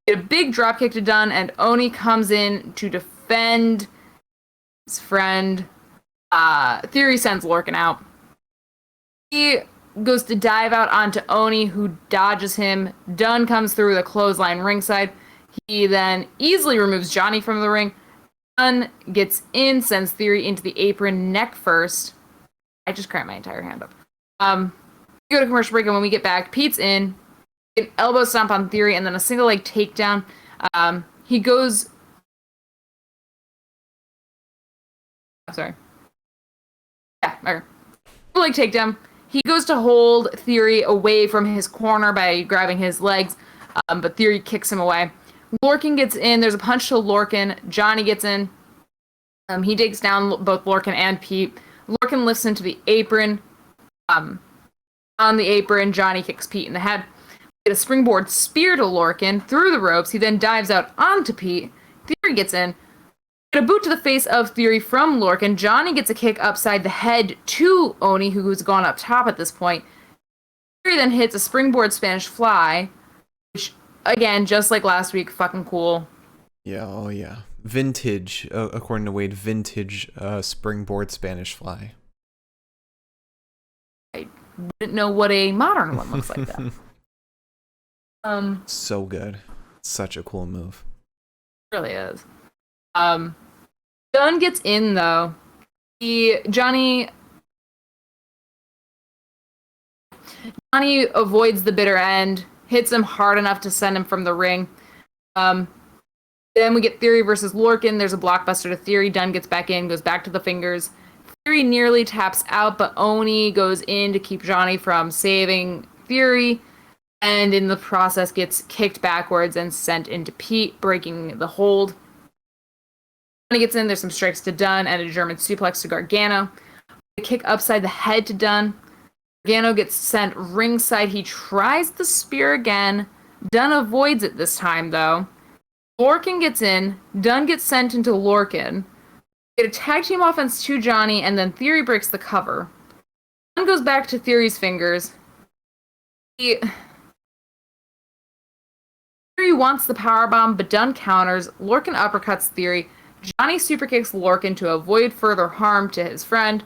We get a big drop kick to Dunn, and Oni comes in to defend his friend. Theory sends Lorcan out. He goes to dive out onto Oni, who dodges him. Dunn comes through with a clothesline ringside. He then easily removes Johnny from the ring. Dunn gets in, sends Theory into the apron neck first. I just cramped my entire hand up. We go to commercial break, and when we get back, Pete's in. An elbow stomp on Theory, and then a single leg takedown. He goes... Sorry. Yeah, okay. Single leg takedown. He goes to hold Theory away from his corner by grabbing his legs, but Theory kicks him away. Lorcan gets in. There's a punch to Lorcan. Johnny gets in. He digs down both Lorcan and Pete. Lorcan lifts into the apron. On the apron, Johnny kicks Pete in the head. We get a springboard spear to Lorcan through the ropes. He then dives out onto Pete. Theory gets in. A boot to the face of Theory from Lorcan. Johnny gets a kick upside the head to Oni, who's gone up top at this point. Theory then hits a springboard Spanish fly, which, again, just like last week, fucking cool. Yeah, oh yeah. Vintage, according to Wade, vintage springboard Spanish fly. I wouldn't know what a modern one looks like that. So good. Such a cool move. It really is. Dunn gets in though. Johnny avoids the bitter end, hits him hard enough to send him from the ring. Then we get Theory versus Lorcan. There's a blockbuster to Theory. Dunn gets back in, goes back to the fingers. Theory nearly taps out, but Oni goes in to keep Johnny from saving Theory, and in the process gets kicked backwards and sent into Pete, breaking the hold. Johnny gets in, there's some strikes to Dunn and a German suplex to Gargano. A kick upside the head to Dunn. Gargano gets sent ringside. He tries the spear again. Dunn avoids it this time, though. Lorcan gets in. Dunn gets sent into Lorcan. Get a tag team offense to Johnny, and then Theory breaks the cover. Dunn goes back to Theory's fingers. Theory wants the powerbomb, but Dunn counters. Lorcan uppercuts Theory. Johnny superkicks Lorcan to avoid further harm to his friend.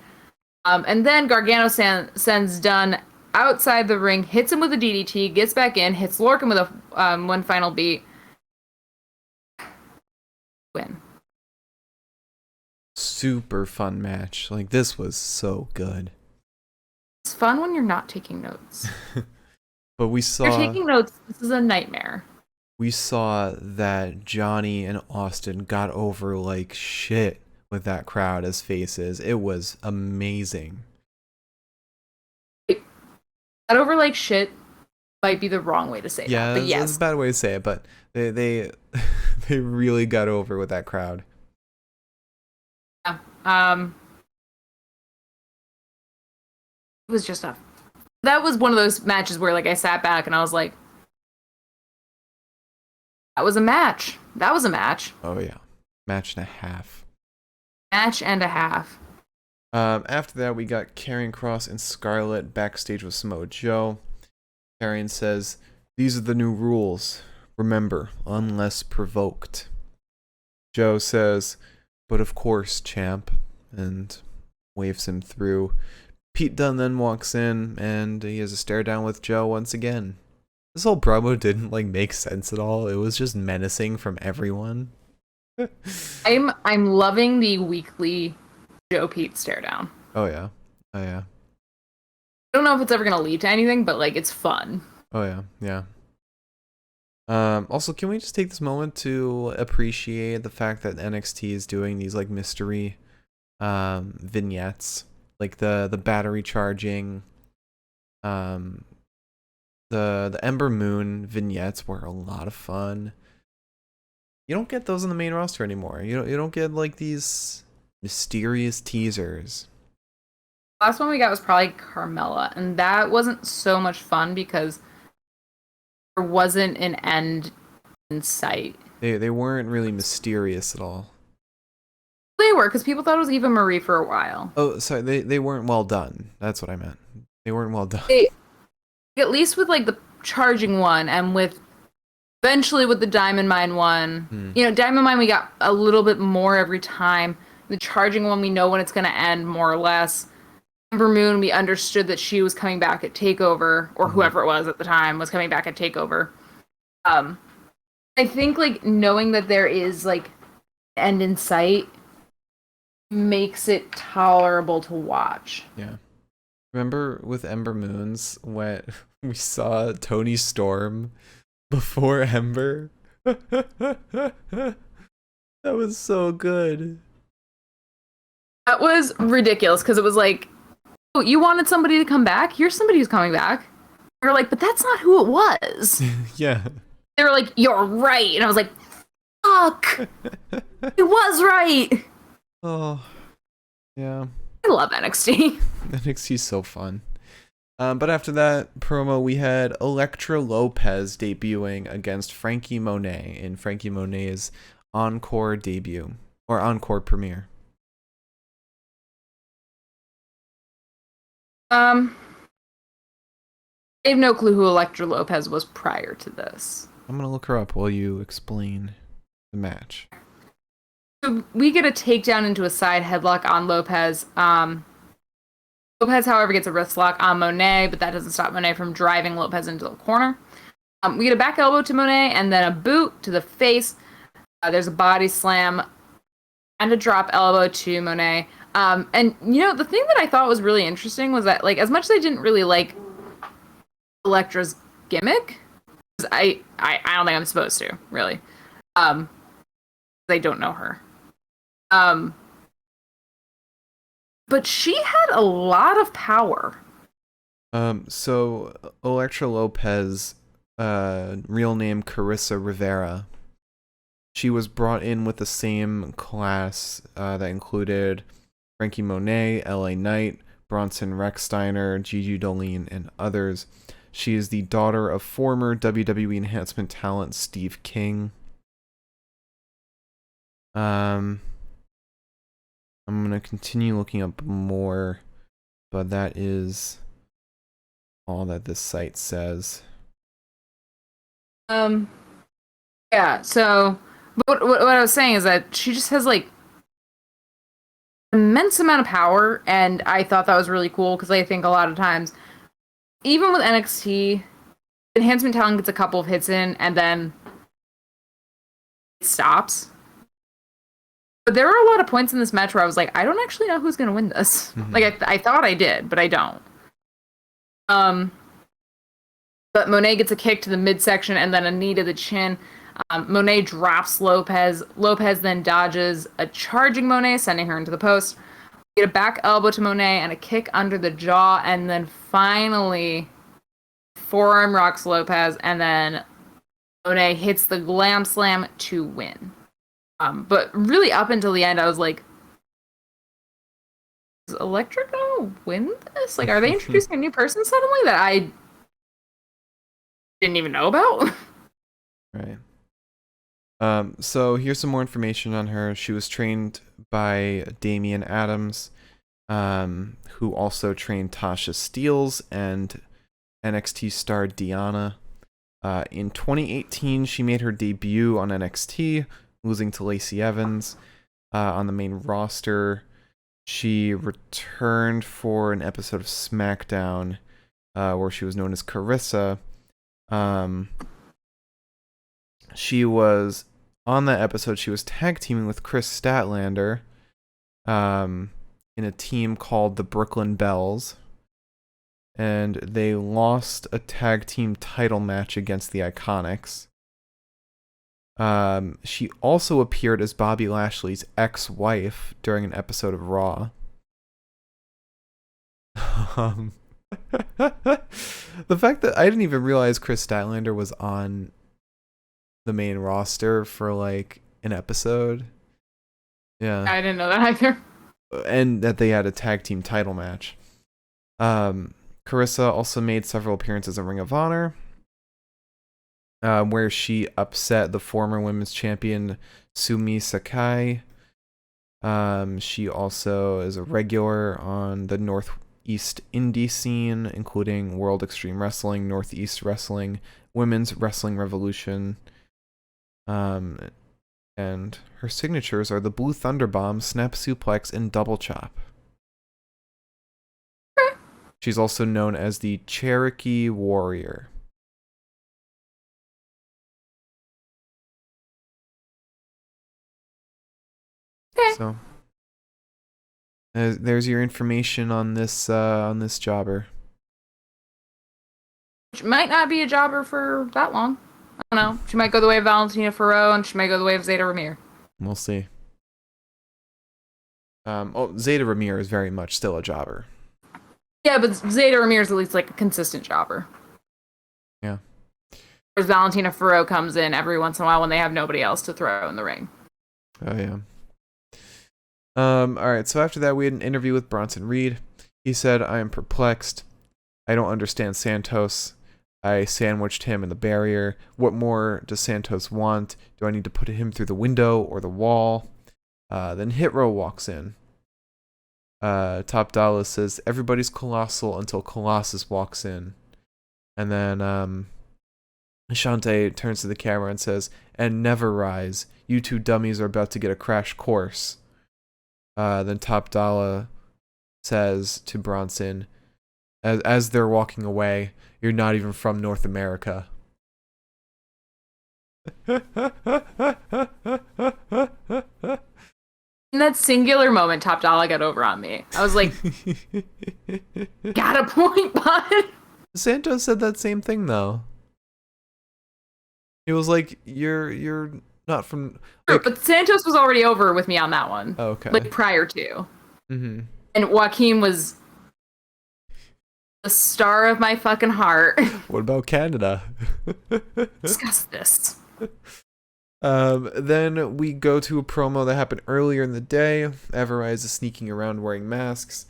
And then Gargano sends Dunn outside the ring, hits him with a DDT, gets back in, hits Lorcan with a one final beat. Win. super fun match. Like, this was so good. It's fun when you're not taking notes. But If you're taking notes, this is a nightmare. we saw that Johnny and Austin got over like shit with that crowd as faces. It was amazing. Got over like shit might be the wrong way to say that, Yeah, but that's a yes. bad way to say it, but they they really got over with that crowd. Yeah. It was just a. That was one of those matches where like I sat back and I was like, that was a match. That was a match. Oh yeah, match and a half. Match and a half. After that, we got Karrion Kross and Scarlett backstage with Samoa Joe. Karrion says, "These are the new rules. Remember, unless provoked." Joe says, "But of course, champ," and waves him through. Pete Dunne then walks in, and he has a stare down with Joe once again. This whole promo didn't like make sense at all. It was just menacing from everyone. I'm loving the weekly Joe Pete stare down. Oh yeah. Oh yeah. I don't know if it's ever gonna lead to anything, but like it's fun. Oh yeah. Yeah. Also, can we just take this moment to appreciate the fact that NXT is doing these like mystery vignettes, like the battery charging, the Ember Moon vignettes were a lot of fun. You don't get those on the main roster anymore. You don't get like these mysterious teasers. Last one we got was probably Carmella, and that wasn't so much fun because there wasn't an end in sight. They weren't really mysterious at all. They were, because people thought it was Eva Marie for a while. Oh, sorry, they weren't well done. That's what I meant. They weren't well done. They, at least with like the charging one, and with eventually with the Diamond Mine one, you know, Diamond Mine we got a little bit more every time. The charging one we know when it's going to end more or less. Ember Moon, we understood that she was coming back at Takeover, or whoever it was at the time was coming back at Takeover. I think like knowing that there is like end in sight makes it tolerable to watch. Yeah. Remember with Ember Moons when we saw Tony Storm before Ember? That was so good. That was ridiculous because it was like, oh, you wanted somebody to come back? Here's somebody who's coming back. You're like, but that's not who it was. Yeah. They were like, you're right. And I was like, fuck. It was right. Oh, yeah. I love NXT. NXT's so fun. But after that promo, we had Elektra Lopez debuting against Frankie Monet in Frankie Monet's encore debut, or encore premiere. I have no clue who Elektra Lopez was prior to this. I'm gonna look her up while you explain the match. So we get a takedown into a side headlock on Lopez. Lopez, however, gets a wrist lock on Monet, but that doesn't stop Monet from driving Lopez into the corner. We get a back elbow to Monet and then a boot to the face. There's a body slam and a drop elbow to Monet. And you know, the thing that I thought was really interesting was that, like, as much as I didn't really like Elektra's gimmick, I don't think I'm supposed to, really. I don't know her. But she had a lot of power. So Elektra Lopez, real name Carissa Rivera. She was brought in with the same class that included Frankie Monet, LA Knight, Bronson Rechsteiner, Gigi Dolin, and others. She is the daughter of former WWE enhancement talent Steve King. I'm gonna continue looking up more, but that is all that this site says. Yeah, so but what I was saying is that she just has like immense amount of power, and I thought that was really cool because I think a lot of times, even with NXT, enhancement talent gets a couple of hits in and then it stops. But there were a lot of points in this match where I was like, I don't actually know who's gonna win this. Mhm. Like I thought I did, but I don't. Um, but Monet gets a kick to the midsection and then a knee to the chin. Monet drops Lopez. Lopez then dodges a charging Monet, sending her into the post. We get a back elbow to Monet and a kick under the jaw, and then finally forearm rocks Lopez, and then Monet hits the glam slam to win. But really, up until the end, I was like, is Electra gonna win this? Like, are they introducing a new person suddenly that I didn't even know about? Right. So here's some more information on her. She was trained by Damian Adams, who also trained Tasha Steelz and NXT star Deanna. In 2018, she made her debut on NXT, losing to Lacey Evans. On the main roster, she returned for an episode of SmackDown, where she was known as Carissa. She was on that episode. She was tag teaming with Chris Statlander, in a team called the Brooklyn Bells, and they lost a tag team title match against the Iconics. She also appeared as Bobby Lashley's ex-wife during an episode of Raw. The fact that I didn't even realize Chris Statlander was on the main roster for like an episode. Yeah. I didn't know that either. And that they had a tag team title match. Carissa also made several appearances in Ring of Honor, where she upset the former women's champion Sumi Sakai. She also is a regular on the Northeast Indie scene, including World Extreme Wrestling, Northeast Wrestling, Women's Wrestling Revolution. And her signatures are the Blue Thunder Bomb, Snap Suplex, and Double Chop. She's also known as the Cherokee Warrior. Okay. So there's your information on this jobber. Which might not be a jobber for that long. I don't know. She might go the way of Valentina Ferro, and she might go the way of Zeta Ramir. We'll see. Zeta Ramir is very much still a jobber. Yeah, but Zeta Ramir is at least like a consistent jobber. Yeah. Whereas Valentina Ferro comes in every once in a while when they have nobody else to throw in the ring. Oh yeah. All right. So after that, we had an interview with Bronson Reed. He said, "I am perplexed. I don't understand Santos. I sandwiched him in the barrier. What more does Santos want? Do I need to put him through the window or the wall?" Then Hit Row walks in. Top Dollar says, "Everybody's colossal until Colossus walks in." And then Ashante turns to the camera and says, "And never rise. You two dummies are about to get a crash course." Then Top Dollar says to Bronson, as they're walking away, "You're not even from North America." In that singular moment, Top Dollar got over on me. I was like, got a point, bud. Santos said that same thing though. He was like, "You're not from." Sure, Like, but Santos was already over with me on that one. oh, okay. Like prior to. Mm-hmm. And Joaquin was the star of my fucking heart. What about Canada? Discuss this. Then we go to a promo that happened earlier in the day. Everrise is sneaking around wearing masks.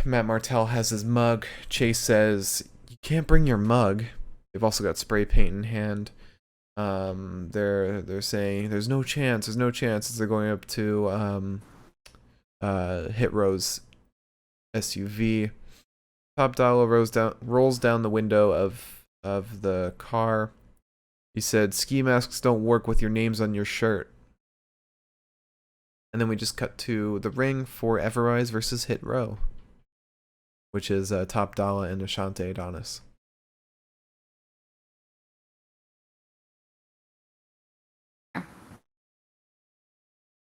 Matt Martell has his mug. Chase says, "You can't bring your mug." They've also got spray paint in hand. They're saying there's no chance as they're going up to Hit Row's SUV. Top Dollar rolls down the window of the car. He said, "Ski masks don't work with your names on your shirt." And then we just cut to the ring for Everrise versus Hit Row, which is Top Dollar and Ashante Adonis.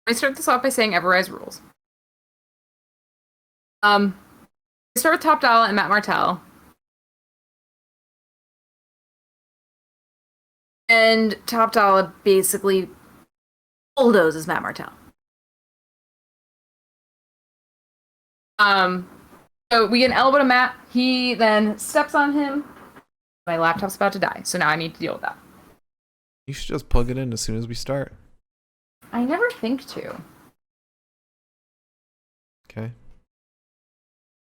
I start this off by saying Everrise rules. I start with Top Dollar and Matt Martell. And Top Dollar basically bulldozes Matt Martell. So we get an elbow to Matt. He then steps on him. My laptop's about to die, so now I need to deal with that. You should just plug it in as soon as we start. I never think to. Okay.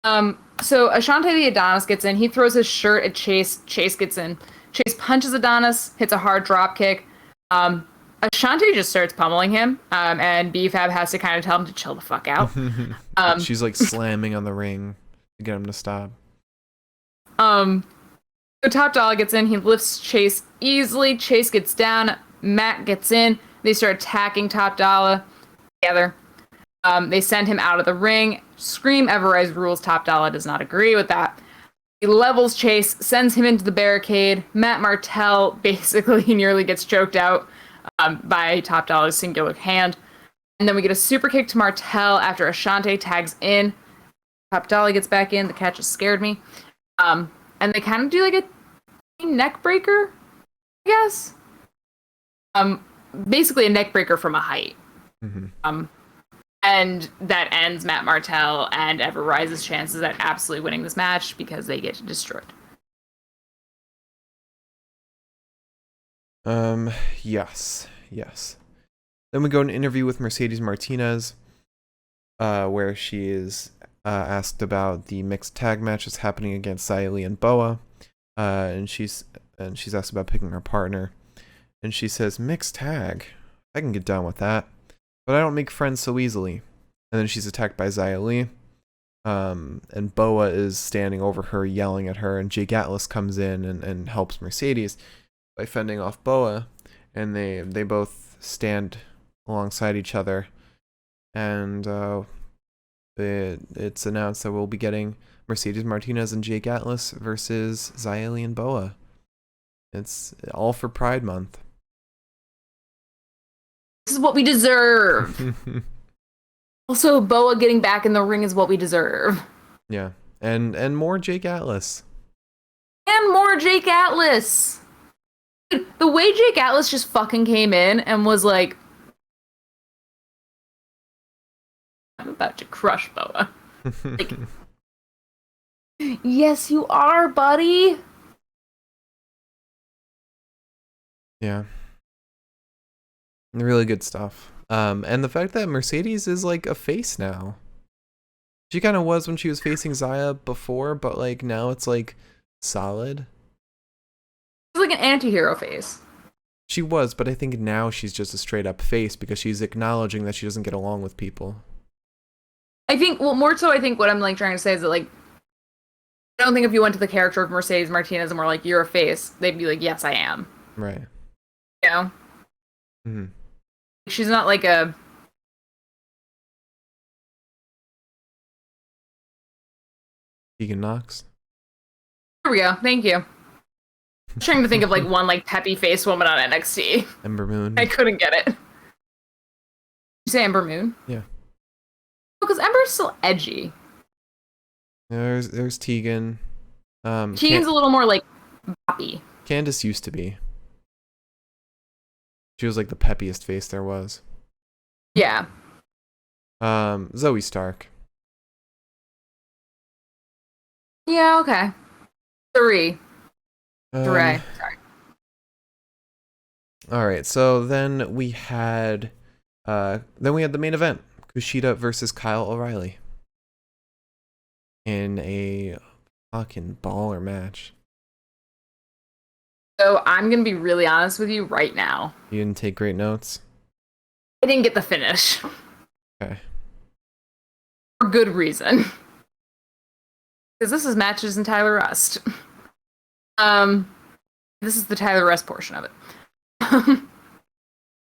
So Ashante the Adonis gets in. He throws his shirt at Chase. Chase gets in. Chase punches Adonis, hits a hard drop kick. Ashante just starts pummeling him, and BFAB has to kind of tell him to chill the fuck out. She's like slamming on the ring to get him to stop. So Top Dollar gets in. He lifts Chase easily. Chase gets down. Matt gets in. They start attacking Top Dollar together. They send him out of the ring. Scream Everrise rules. Top Dollar does not agree with that. He levels Chase, sends him into the barricade. Matt Martell basically nearly gets choked out by Top Dollar's singular hand. And then we get a super kick to Martell after Ashante tags in. Top Dollar gets back in. The catch has scared me. And they kind of do like a neck breaker, I guess. Basically a neck breaker from a height. Mm-hmm. And that ends Matt Martell and Everrise's chances at absolutely winning this match because they get destroyed. Yes. Then we go an interview with Mercedes Martinez, where she is asked about the mixed tag matches happening against Xia Li and Boa, and she's asked about picking her partner, and she says, "Mixed tag, I can get down with that, but I don't make friends so easily." And then she's attacked by Xia Li, and Boa is standing over her, yelling at her, and Jake Atlas comes in and helps Mercedes by fending off Boa, and they both stand alongside each other, and it's announced that we'll be getting Mercedes Martinez and Jake Atlas versus Xia Li and Boa. It's all for Pride Month. This is what we deserve. Also, Boa getting back in the ring is what we deserve. Yeah, and more Jake Atlas. And more Jake Atlas. Dude, the way Jake Atlas just fucking came in and was like, I'm about to crush Boa. Like, yes, you are, buddy. Yeah. Really good stuff. And the fact that Mercedes is like a face now. She kind of was when she was facing Xia before, but like now it's like solid. She's like an anti-hero face. She was, but I think now she's just a straight up face because she's acknowledging that she doesn't get along with people. I think, well, more so I think what I'm like trying to say is that like, I don't think if you went to the character of Mercedes Martinez and were like, you're a face, they'd be like, yes, I am. Right. You know? Mm-hmm. She's not like a... Tegan Knox. There we go. Thank you. I'm trying to think of like one like peppy face woman on NXT. Ember Moon. I couldn't get it. You say Ember Moon? Yeah. Because Ember's still edgy. There's Tegan. Tegan's a little more like boppy. Candice used to be. She was like the peppiest face there was. Yeah. Zoe Stark. Yeah, okay. Three. Sorry. Sorry. All right, so then we had the main event, Kushida versus Kyle O'Reilly, in a fucking baller match. So I'm gonna be really honest with you right now. You didn't take great notes? I didn't get the finish. Okay. For good reason. Because this is matches and Tyler Rust. This is the Tyler Rust portion of it.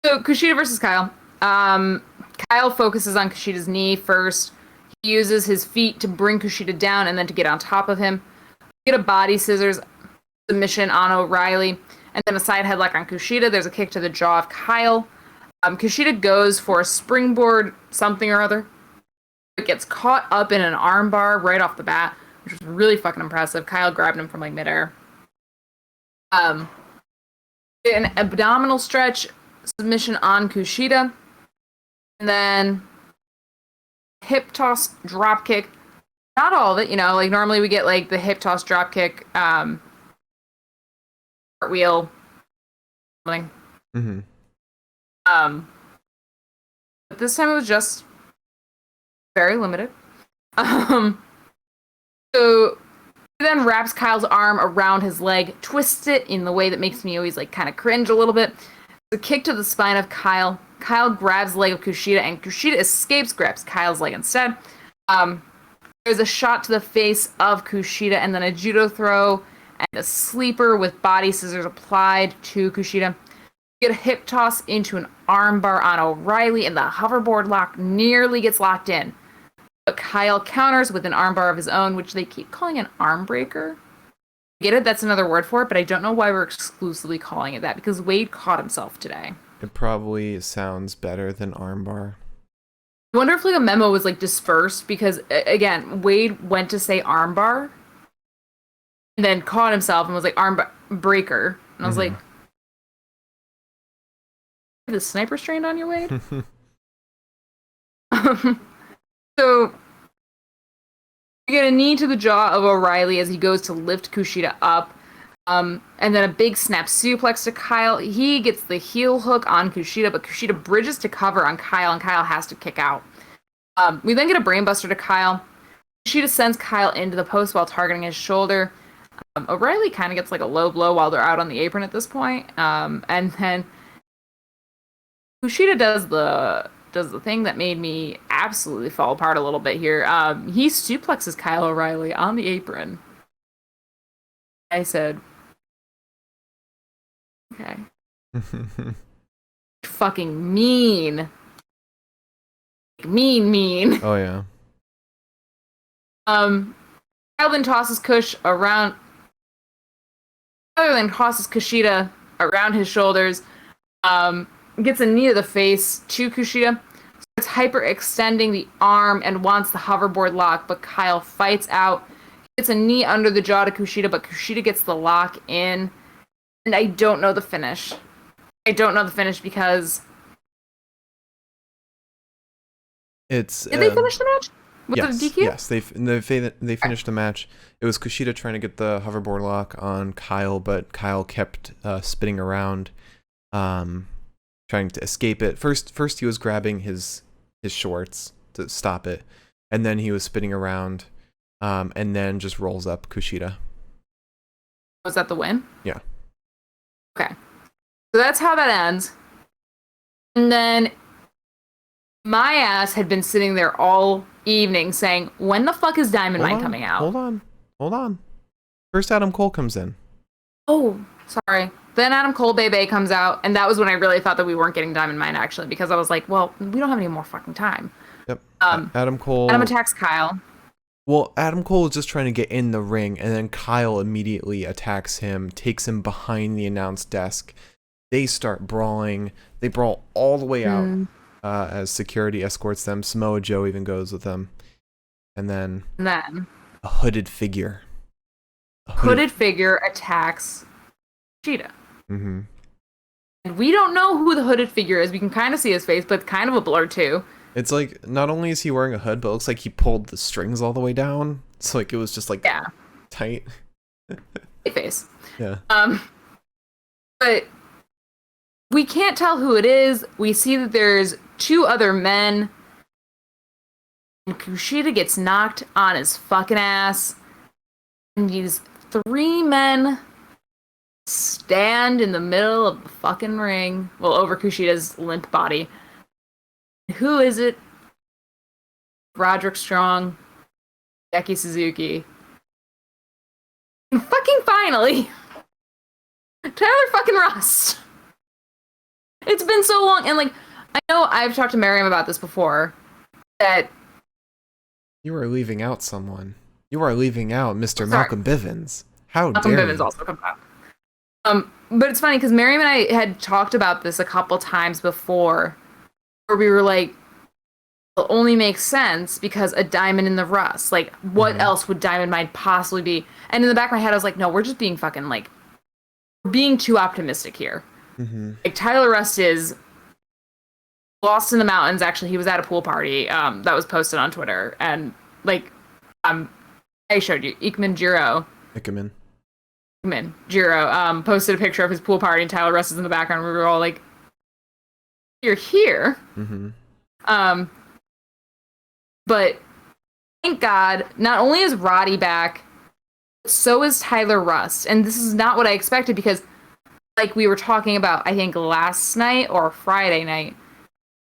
So Kushida versus Kyle. Kyle focuses on Kushida's knee first. He uses his feet to bring Kushida down and then to get on top of him. Get a body scissors submission on O'Reilly, and then a side headlock on Kushida. There's a kick to the jaw of Kyle. Kushida goes for a springboard something or other. It gets caught up in an armbar right off the bat, which was really fucking impressive. Kyle grabbed him from like midair. Um, an abdominal stretch submission on Kushida, and then hip toss drop kick. Not all of it, like normally we get like the hip toss drop kick, cartwheel, something. Mm-hmm. But this time it was just very limited. So he then wraps Kyle's arm around his leg, twists it in the way that makes me always like kind of cringe a little bit. The kick to the spine of Kyle. Kyle grabs the leg of Kushida, and Kushida escapes, grabs Kyle's leg instead. There's a shot to the face of Kushida, and then a judo throw and a sleeper with body scissors applied to Kushida. You get a hip toss into an armbar on O'Reilly, and the hoverboard lock nearly gets locked in. But Kyle counters with an armbar of his own, which they keep calling an arm breaker. Get it? That's another word for it, but I don't know why we're exclusively calling it that, because Wade caught himself today. It probably sounds better than armbar. I wonder if like a memo was like dispersed, because again, Wade went to say armbar and then caught himself and was like arm breaker. And I was like, the sniper strained on you, Wade? So you get a knee to the jaw of O'Reilly as he goes to lift Kushida up. And then a big snap suplex to Kyle. He gets the heel hook on Kushida, but Kushida bridges to cover on Kyle, and Kyle has to kick out. We then get a brainbuster to Kyle. Kushida sends Kyle into the post while targeting his shoulder. O'Reilly kind of gets like a low blow while they're out on the apron at this point. And then Kushida does the thing that made me absolutely fall apart a little bit here. He suplexes Kyle O'Reilly on the apron. I said, okay. Fucking mean. Mean. Oh, yeah. Kyle then tosses Kushida around his shoulders. Gets a knee to the face to Kushida. Starts hyperextending the arm and wants the hoverboard lock, but Kyle fights out. Gets a knee under the jaw to Kushida, but Kushida gets the lock in. And I don't know the finish. Because... Did they finish the match? With the DQ? Yes, they finished the match. It was Kushida trying to get the hoverboard lock on Kyle, but Kyle kept spinning around, trying to escape it. First he was grabbing his shorts to stop it, and then he was spinning around, and then just rolls up Kushida. Was that the win? Yeah. Okay. So that's how that ends. And then my ass had been sitting there all evening saying, when the fuck is Diamond Mine coming out? Hold on. First Adam Cole comes in. Oh, sorry. Then Adam Cole Bebe comes out, and that was when I really thought that we weren't getting Diamond Mine, actually, because I was like, well, we don't have any more fucking time. Yep. Adam Cole... Adam attacks Kyle. Well, Adam Cole is just trying to get in the ring, and then Kyle immediately attacks him, takes him behind the announce desk. They start brawling. They brawl all the way out as security escorts them. Samoa Joe even goes with them. And then a hooded figure. Hooded figure attacks Cheetah. Mm-hmm. And we don't know who the hooded figure is. We can kind of see his face, but it's kind of a blur too. It's like, not only is he wearing a hood, but it looks like he pulled the strings all the way down. So like it was just like tight. Face. Yeah. But we can't tell who it is. We see that there's two other men. And Kushida gets knocked on his fucking ass. And these three men stand in the middle of the fucking ring. Well, over Kushida's limp body. Who is it? Roderick Strong, Becky Suzuki. And fucking finally, Tyler fucking Rust. It's been so long, and like, I know I've talked to Miriam about this before, that... You are leaving out someone. You are leaving out Mr. Malcolm Bivens. How Malcolm dare Bivens you? also comes out. But it's funny because Miriam and I had talked about this a couple times before, where we were like, it only makes sense because a diamond in the rust. Like, what Mm-hmm. else would Diamond Mine possibly be? And in the back of my head, I was like, no, we're just being fucking like, we're being too optimistic here. Mm-hmm. Like, Tyler Rust is lost in the mountains. Actually, he was at a pool party that was posted on Twitter. And, like, um, I showed you, Ickerman. Jiro, posted a picture of his pool party and Tyler Rust is in the background. We were all like, you're here. Mm-hmm. Um, but thank God, not only is Roddy back, so is Tyler Rust. And this is not what I expected because, like we were talking about, I think last night or Friday night,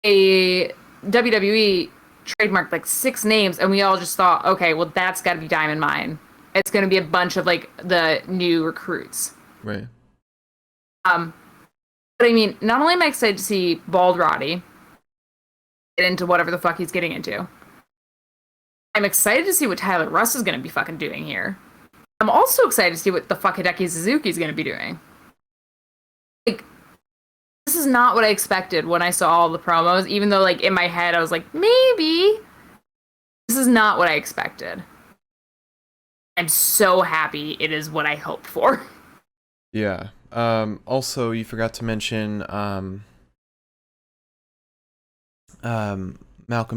a WWE trademarked like 6 names, and we all just thought, okay, well, that's got to be Diamond Mine. It's going to be a bunch of like the new recruits. Right. Um, but I mean, not only am I excited to see Bald Roddy get into whatever the fuck he's getting into, I'm excited to see what Tyler Rust is going to be fucking doing here. I'm also excited to see what the fuck Hideki Suzuki is going to be doing. Like, this is not what I expected when I saw all the promos, even though, like, in my head, I was like, maybe. This is not what I expected. I'm so happy it is what I hoped for. Yeah. Also, you forgot to mention Malcolm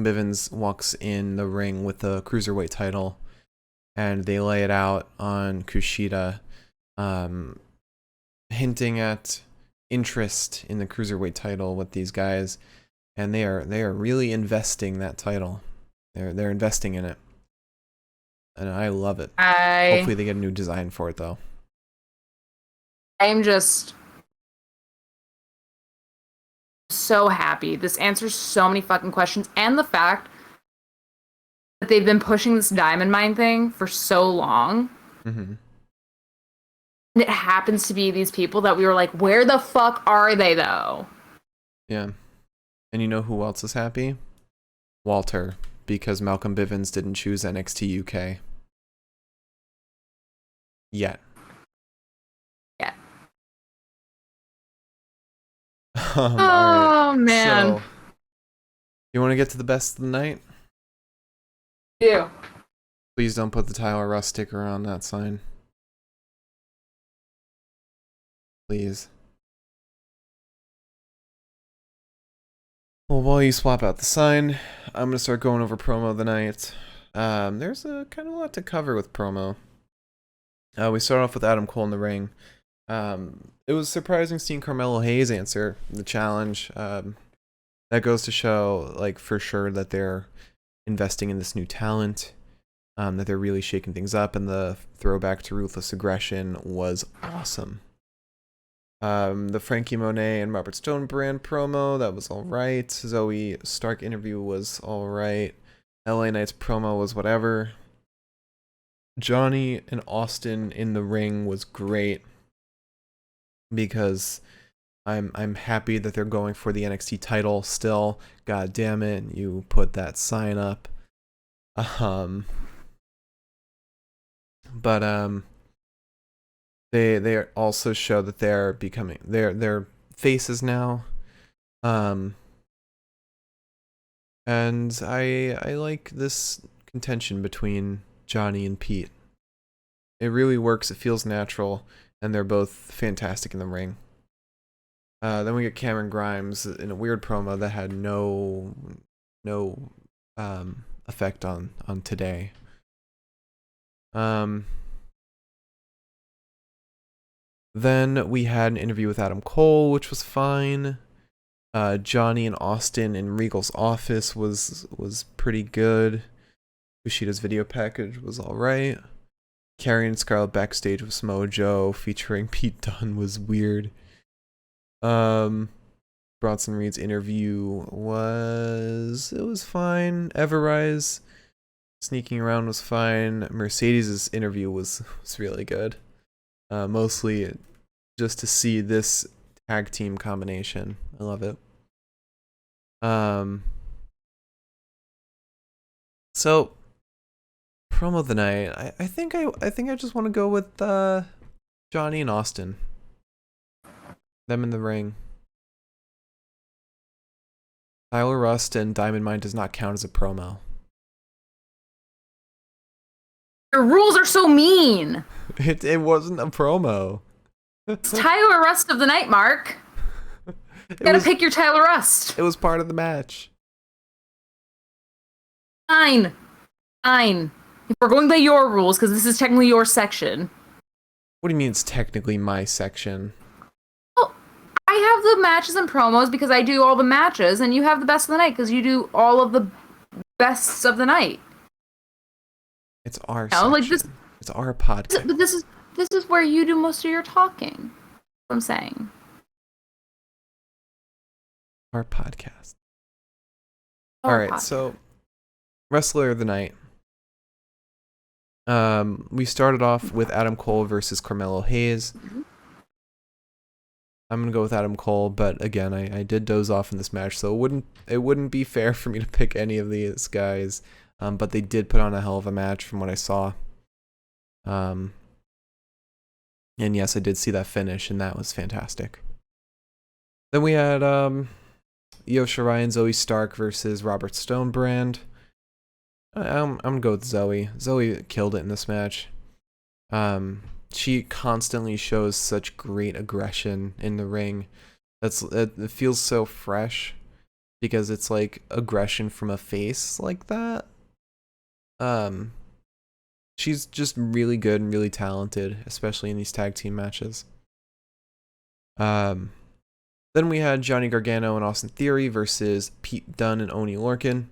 Bivens walks in the ring with the cruiserweight title, and they lay it out on Kushida, hinting at interest in the cruiserweight title with these guys, and they are really investing that title. They're investing in it, and I love it. Hopefully, they get a new design for it though. I'm just so happy. This answers so many fucking questions, and the fact that they've been pushing this Diamond Mine thing for so long. Mm-hmm. And it happens to be these people that we were like, where the fuck are they though? Yeah. And you know who else is happy? Walter, because Malcolm Bivens didn't choose NXT UK. Yet. Yeah. All Oh right. man. So, you want to get to the best of the night? Ew. Please don't put the Tyler Rust sticker on that sign. Please. Well, while you swap out the sign, I'm gonna start going over promo of the night. There's a kind of a lot to cover with promo. We start off with Adam Cole in the ring. It was surprising seeing Carmelo Hayes answer the challenge. That goes to show, like, for sure that they're investing in this new talent, that they're really shaking things up, and the throwback to Ruthless Aggression was awesome. The Frankie Monet and Robert Stone brand promo, that was alright. Zoe Stark interview was alright. LA Knight's promo was whatever. Johnny and Austin in the ring was great, because I'm happy that they're going for the NXT title still. God damn it, you put that sign up. But they also show that they're becoming they're faces now. And I like this contention between Johnny and Pete. It really works, it feels natural, and they're both fantastic in the ring. Then we get Cameron Grimes in a weird promo that had no effect on today. Then we had an interview with Adam Cole, which was fine. Johnny and Austin in Regal's office was pretty good. Kushida's video package was alright. Carrie and Scarlett backstage with Samoa Joe featuring Pete Dunne was weird. Bronson Reed's interview was fine. Everrise sneaking around was fine. Mercedes' interview was really good. Mostly just to see this tag team combination. I love it. So promo of the night. I think I just want to go with Johnny and Austin. Them in the ring. Tyler Rust and Diamond Mine does not count as a promo. Your rules are so mean. It wasn't a promo. It's Tyler Rust of the night, Mark. You gotta pick your Tyler Rust. It was part of the match. Fine. If we're going by your rules, because this is technically your section. What do you mean it's technically my section? Well, I have the matches and promos because I do all the matches, and you have the best of the night because you do all of the bests of the night. It's our section. Like this, it's our podcast. But this is where you do most of your talking. That's what I'm saying. Our podcast. All right, so Wrestler of the Night. We started off with Adam Cole versus Carmelo Hayes. I'm gonna go with Adam Cole, but again, I did doze off in this match, so it wouldn't be fair for me to pick any of these guys. But they did put on a hell of a match from what I saw. And yes, I did see that finish, and that was fantastic. Then we had Io Shirai and Zoe Stark versus Robert Stonebrand. I'm gonna go with Zoe. Zoe killed it in this match. She constantly shows such great aggression in the ring. It feels so fresh because it's like aggression from a face like that. She's just really good and really talented, especially in these tag team matches. Then we had Johnny Gargano and Austin Theory versus Pete Dunne and Oney Lorcan.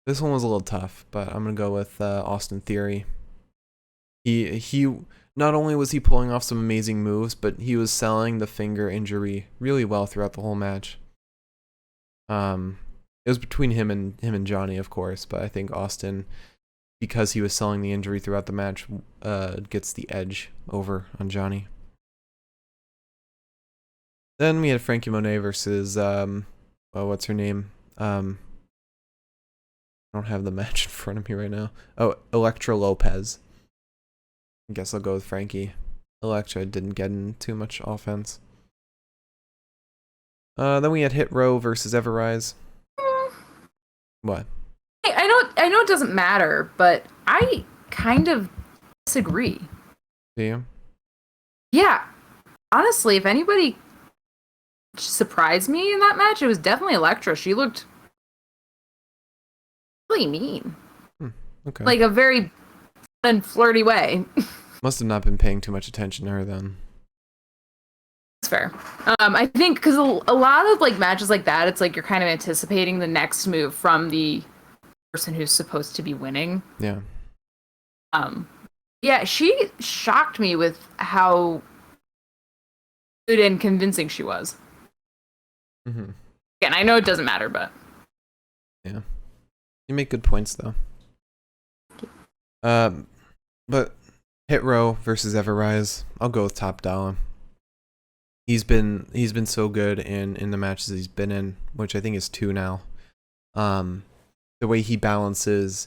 This one was a little tough, but I'm gonna go with Austin Theory. He not only was he pulling off some amazing moves, but he was selling the finger injury really well throughout the whole match. It was between him and Johnny, of course, but I think Austin, because he was selling the injury throughout the match, gets the edge over on Johnny. Then we had Frankie Monet versus what's her name? I don't have the match in front of me right now. Oh, Elektra Lopez. I guess I'll go with Frankie. Elektra didn't get in too much offense. Then we had Hit Row versus Everrise. What? I know it doesn't matter, but I kind of disagree. Do you? Yeah. Honestly, if anybody surprised me in that match, it was definitely Elektra. She looked really mean. Okay. Like a very fun and flirty way. Must have not been paying too much attention to her then. That's fair. I think because a lot of like matches like that, it's like you're kind of anticipating the next move from the person who's supposed to be winning. Yeah. Yeah, she shocked me with how good and convincing she was. Mm-hmm. Again, I know it doesn't matter, but yeah, you make good points though. But Hit Row versus Everrise, I'll go with Top Dollar. He's been so good in the matches he's been in, which I think is 2 now. The way he balances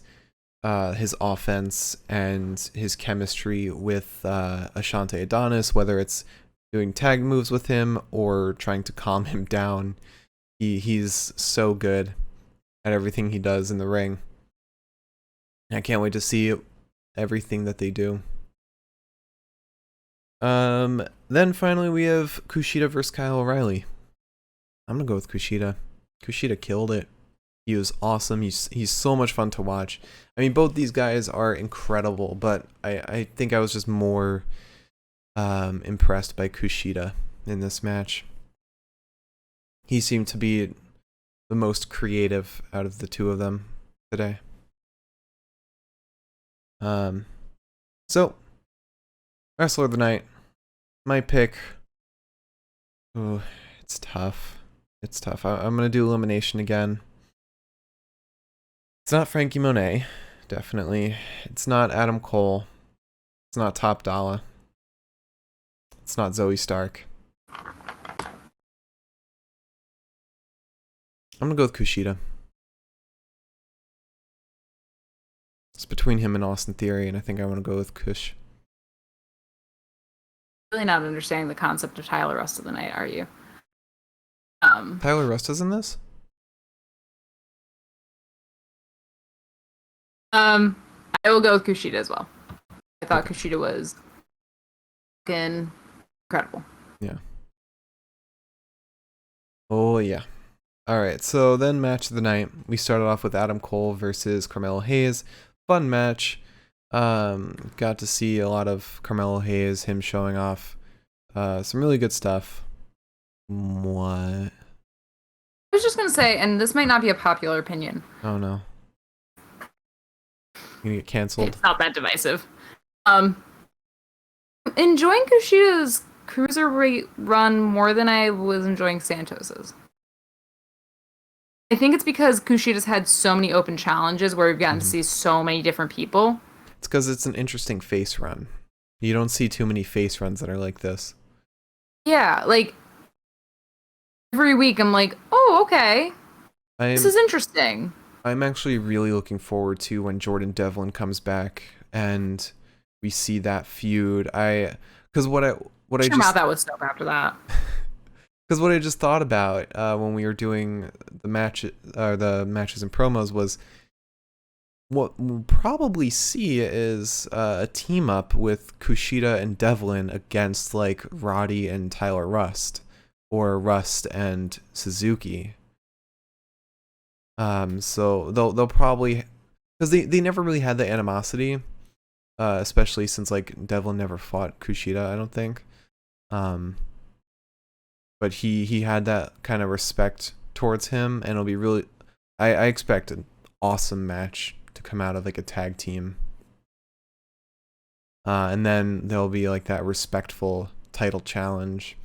his offense and his chemistry with Ashante Adonis, whether it's doing tag moves with him or trying to calm him down, he's so good at everything he does in the ring. I can't wait to see everything that they do. Then finally we have Kushida versus Kyle O'Reilly. I'm gonna go with Kushida. Kushida killed it. He was awesome. He's so much fun to watch. I mean, both these guys are incredible, but I think I was just more impressed by Kushida in this match. He seemed to be the most creative out of the two of them today. So Wrestler of the Night, my pick. Oh, it's tough. It's tough. I'm gonna do elimination again. It's not Frankie Monet, definitely. It's not Adam Cole. It's not Top Dollar. It's not Zoe Stark. I'm gonna go with Kushida. It's between him and Austin Theory, and I think I want to go with Kush. Really not understanding the concept of Tyler Rust of the Night, are you? Um, Tyler Rust is in this? um, I will go with Kushida as well. I thought Okay. Kushida was fucking incredible. Yeah. Oh, yeah. All right. So then, match of the night. We started off with Adam Cole versus Carmelo Hayes. Fun match. Got to see a lot of Carmelo Hayes, him showing off some really good stuff. What? I was just gonna say, and this might not be a popular opinion. Oh no. You gonna get canceled? It's not that divisive. Um, enjoying Kushida's cruiserweight run more than I was enjoying Santos's. I think it's because Kushida's had so many open challenges where we've gotten to Mhm. see so many different people. It's because it's an interesting face run. You don't see too many face runs that are like this. Yeah, like every week I'm like, oh, okay, this I'm is interesting. I'm actually really looking forward to when Jordan Devlin comes back and we see that feud. Because what I Your mouth just out with stuff after that. because what I just thought about when we were doing the matches and promos was what we'll probably see is a team up with Kushida and Devlin against like Roddy and Tyler Rust, or Rust and Suzuki. So they'll probably, because they never really had the animosity, especially since like Devlin never fought Kushida, I don't think. Um, but he had that kind of respect towards him, and it'll be really, I expect an awesome match to come out of like a tag team. And then there'll be like that respectful title challenge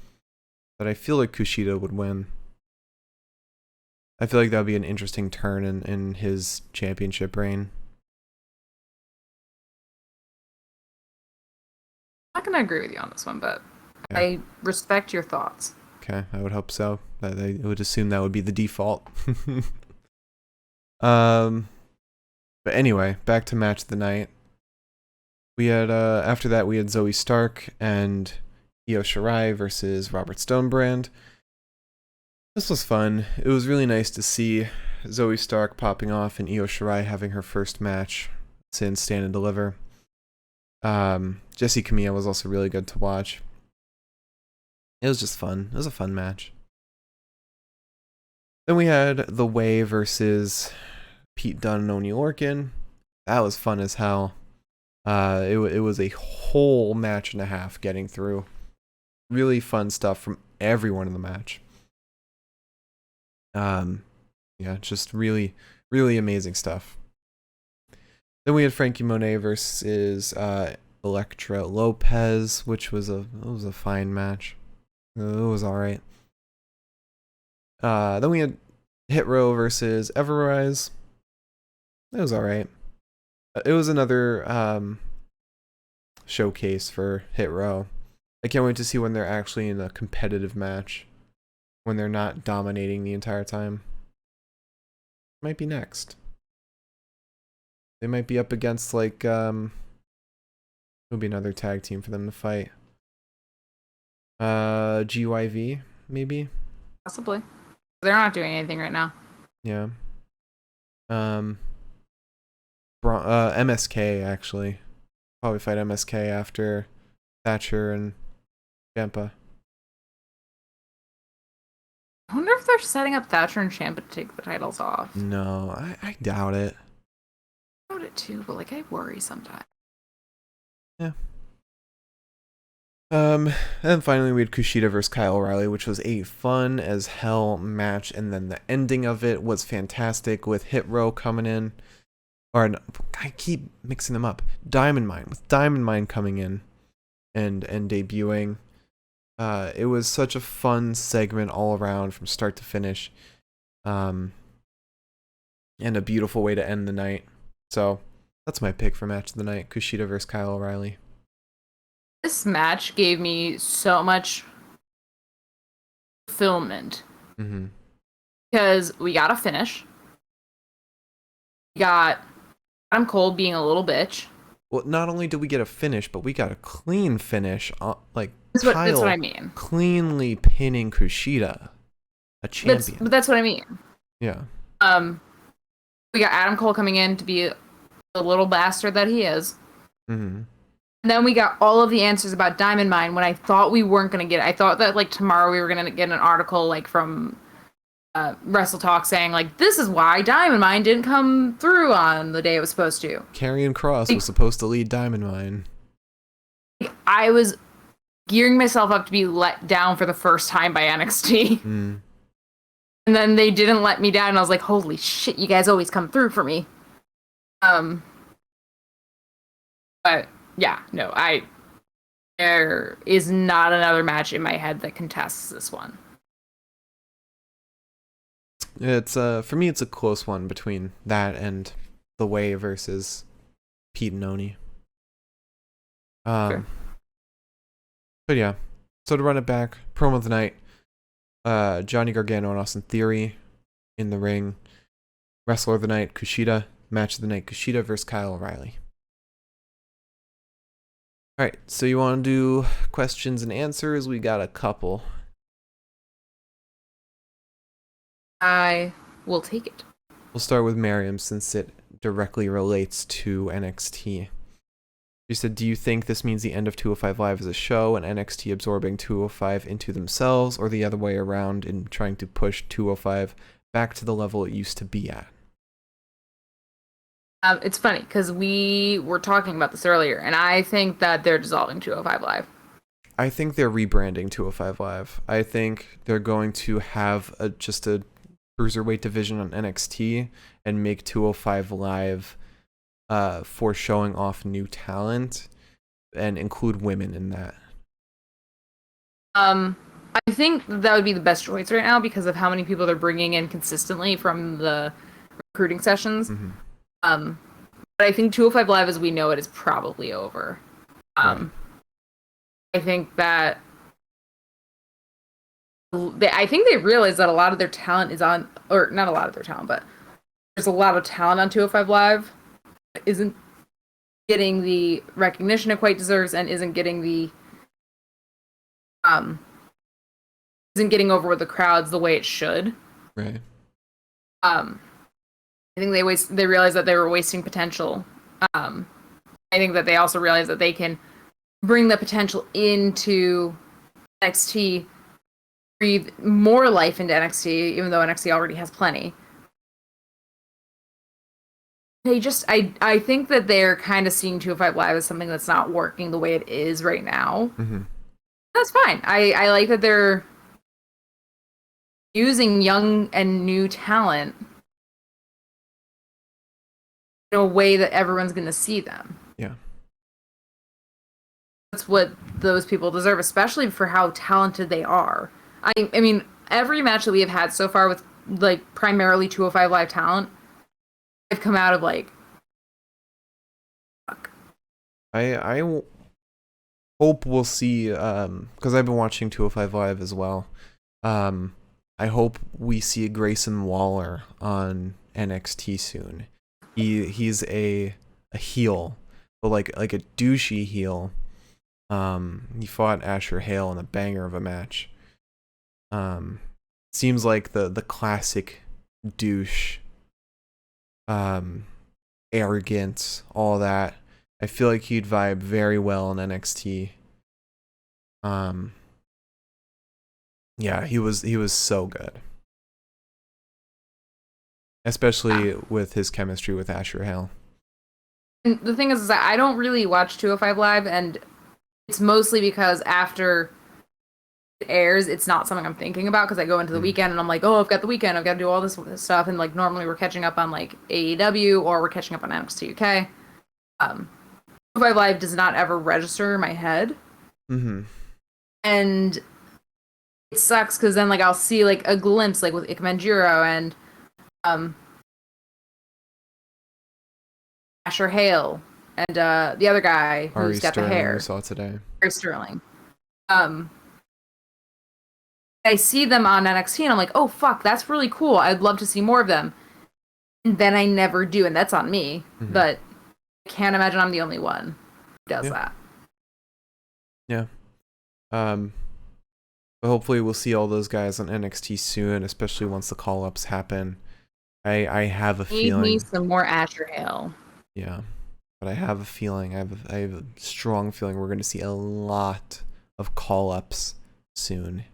that I feel like Kushida would win. I feel like that would be an interesting turn in his championship reign. I'm not gonna agree with you on this one, but Yeah. I respect your thoughts. Okay, I would hope so. I would assume that would be the default. um, but anyway, back to match of the night. We had after that we had Zoe Stark and Io Shirai versus Robert Stonebrand. This was fun. It was really nice to see Zoe Stark popping off and Io Shirai having her first match since Stand and Deliver. Jessie Camilla was also really good to watch. It was just fun. It was a fun match. Then we had The Way versus Pete Dunne and Oney Lorcan. That was fun as hell. It was a whole match and a half getting through. Really fun stuff from everyone in the match. Yeah, just really, really amazing stuff. Then we had Frankie Monet versus Elektra Lopez, which was a fine match. It was all right. Then we had Hit Row versus Everrise. It was all right. It was another showcase for Hit Row. I can't wait to see when they're actually in a competitive match, when they're not dominating the entire time. Might be next. They might be up against like it'll be another tag team for them to fight. GYV maybe. Possibly. They're not doing anything right now. Yeah. MSK actually. Probably fight MSK after Thatcher and Ciampa. I wonder if they're setting up Thatcher and Ciampa to take the titles off. No, I doubt it. I doubt it too, but like I worry sometimes. Yeah. And finally we had Kushida versus Kyle O'Reilly, which was a fun as hell match, and then the ending of it was fantastic with Hit Row coming in. Or I keep mixing them up. Diamond Mine, with Diamond Mine coming in and debuting. It was such a fun segment all around from start to finish. And a beautiful way to end the night. So that's my pick for match of the night: Kushida versus Kyle O'Reilly. This match gave me so much fulfillment Mm-hmm. because we got a finish. We got Adam Cole being a little bitch. Well, not only did we get a finish, but we got a clean finish, like That's what I Kyle mean. cleanly pinning Kushida, a champion. That's what I mean. Yeah. Um, we got Adam Cole coming in to be the little bastard that he is. Mm-hmm. And then we got all of the answers about Diamond Mine when I thought we weren't going to get it. I thought that like tomorrow we were going to get an article like from Wrestle Talk saying like this is why Diamond Mine didn't come through on the day it was supposed to. Karrion Kross was supposed to lead Diamond Mine. I was gearing myself up to be let down for the first time by NXT. Mm. And then they didn't let me down and I was like, holy shit, you guys always come through for me. But yeah, no, there is not another match in my head that contests this one. It's for me it's a close one between that and The Way versus Pete and Oni. Sure. But yeah. So to run it back, promo of the night, Johnny Gargano and Austin Theory in the ring. Wrestler of the night, Kushida. Match of the night, Kushida versus Kyle O'Reilly. Alright, so you want to do questions and answers? We got a couple. I will take it. We'll start with Miriam since it directly relates to NXT. She said, do you think this means the end of 205 Live as a show and NXT absorbing 205 into themselves, or the other way around in trying to push 205 back to the level it used to be at? It's funny because we were talking about this earlier, and I think that they're dissolving 205 Live. I think they're rebranding 205 Live. I think they're going to have just a cruiserweight division on NXT and make 205 Live for showing off new talent and include women in that. I think that would be the best choice right now because of how many people they're bringing in consistently from the recruiting sessions. Mm-hmm. But I think 205 Live as we know it is probably over. Right. I think that I think they realize that a lot of their talent is on, or not a lot of their talent, but there's a lot of talent on 205 Live that isn't getting the recognition it quite deserves and isn't getting the isn't getting over with the crowds the way it should. Right. I think they realized that they were wasting potential. I think that they also realized that they can bring the potential into NXT, breathe more life into NXT, even though NXT already has plenty. I think that they're kind of seeing 205 Live as something that's not working the way it is right now. Mm-hmm. That's fine. I like that they're using young and new talent in a way that everyone's going to see them. Yeah. That's what those people deserve, especially for how talented they are. I mean, every match that we have had so far with like primarily 205 Live talent, I've come out of like, fuck. I hope we'll see, because I've been watching 205 Live as well. I hope we see a Grayson Waller on NXT soon. He's a heel, but like a douchey heel. He fought Asher Hale in a banger of a match. Seems like the classic douche. Arrogance, all that. I feel like he'd vibe very well in NXT. Yeah, he was so good. Especially with his chemistry with Asher Hale. And the thing is that I don't really watch 205 Live, and it's mostly because after it airs, it's not something I'm thinking about because I go into the weekend and I'm like, oh, I've got the weekend, I've got to do all this stuff, and like normally we're catching up on like AEW or we're catching up on NXT UK. 205 Live does not ever register in my head. Mm-hmm. And it sucks because then like I'll see like a glimpse like with Ikemenjiro and Asher Hale and the other guy who's Ari got Sterling, the hair. we saw today. Ari Sterling. I see them on NXT and I'm like, oh fuck, that's really cool. I'd love to see more of them. And then I never do, and that's on me. Mm-hmm. But I can't imagine I'm the only one who does that. Yeah. But hopefully we'll see all those guys on NXT soon, especially once the call-ups happen. I have a Need me feeling. some more Asher Ale. Yeah. But I have a feeling, I have a strong feeling we're going to see a lot of call-ups soon.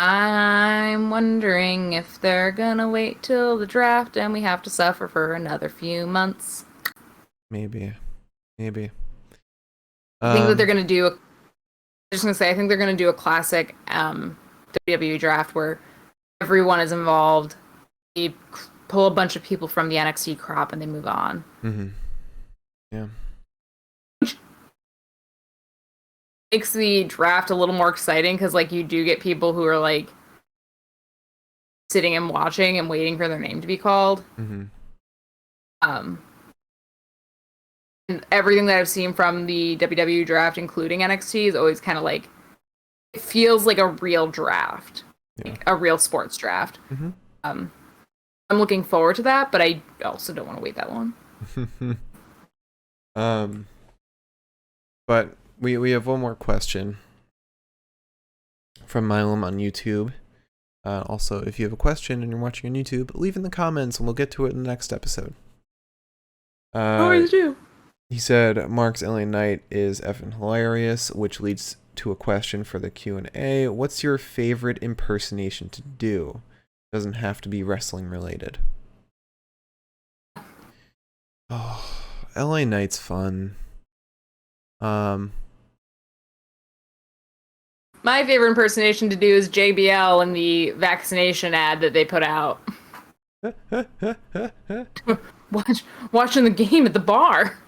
I'm wondering if they're gonna wait till the draft and we have to suffer for another few months. Maybe. I think that they're gonna do just gonna say I think they're gonna do a classic WWE draft where everyone is involved. They pull a bunch of people from the NXT crop and they move on. Mm-hmm. Yeah. Makes the draft a little more exciting because like you do get people who are like sitting and watching and waiting for their name to be called. Mm-hmm. And everything that I've seen from the WWE draft, including NXT, is always kind of like it feels like a real draft, Yeah. like a real sports draft. Mm-hmm. I'm looking forward to that, but I also don't want to wait that long. But we have one more question from Milam on YouTube. Also, if you have a question and you're watching on YouTube, leave in the comments and we'll get to it in the next episode. Always do. He said Mark's LA Knight is effing hilarious, which leads to a question for the Q&A. What's your favorite impersonation to do? Doesn't have to be wrestling related. Oh, LA Knight's fun. My favorite impersonation to do is JBL in the vaccination ad that they put out. Watching the game at the bar.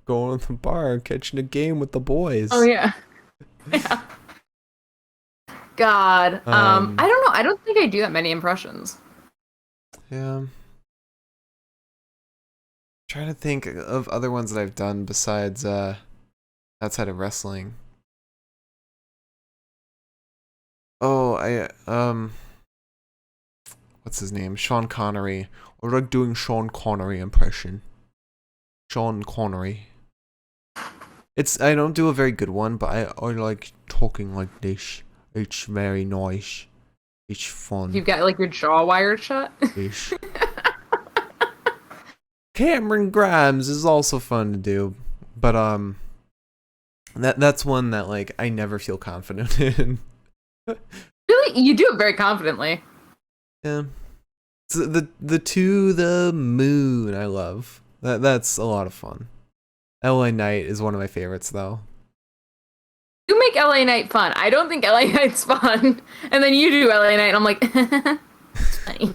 Going to the bar, catching a game with the boys. Oh yeah. Yeah. God. I don't know. I don't think I do that many impressions. Yeah. Trying to think of other ones that I've done besides outside of wrestling. Oh, what's his name? Sean Connery. I like doing Sean Connery impression. Sean Connery. I don't do a very good one, but I like talking like this. It's very nice. It's fun. You've got like your jaw wired shut. Ish. Cameron Grimes is also fun to do, but that's one that like I never feel confident in. Really, you do it very confidently. Yeah, so the To the Moon I love. That's a lot of fun. LA Knight is one of my favorites though. You make LA Knight fun. I don't think LA Knight's fun, and then you do LA Knight, and I'm like, it's funny.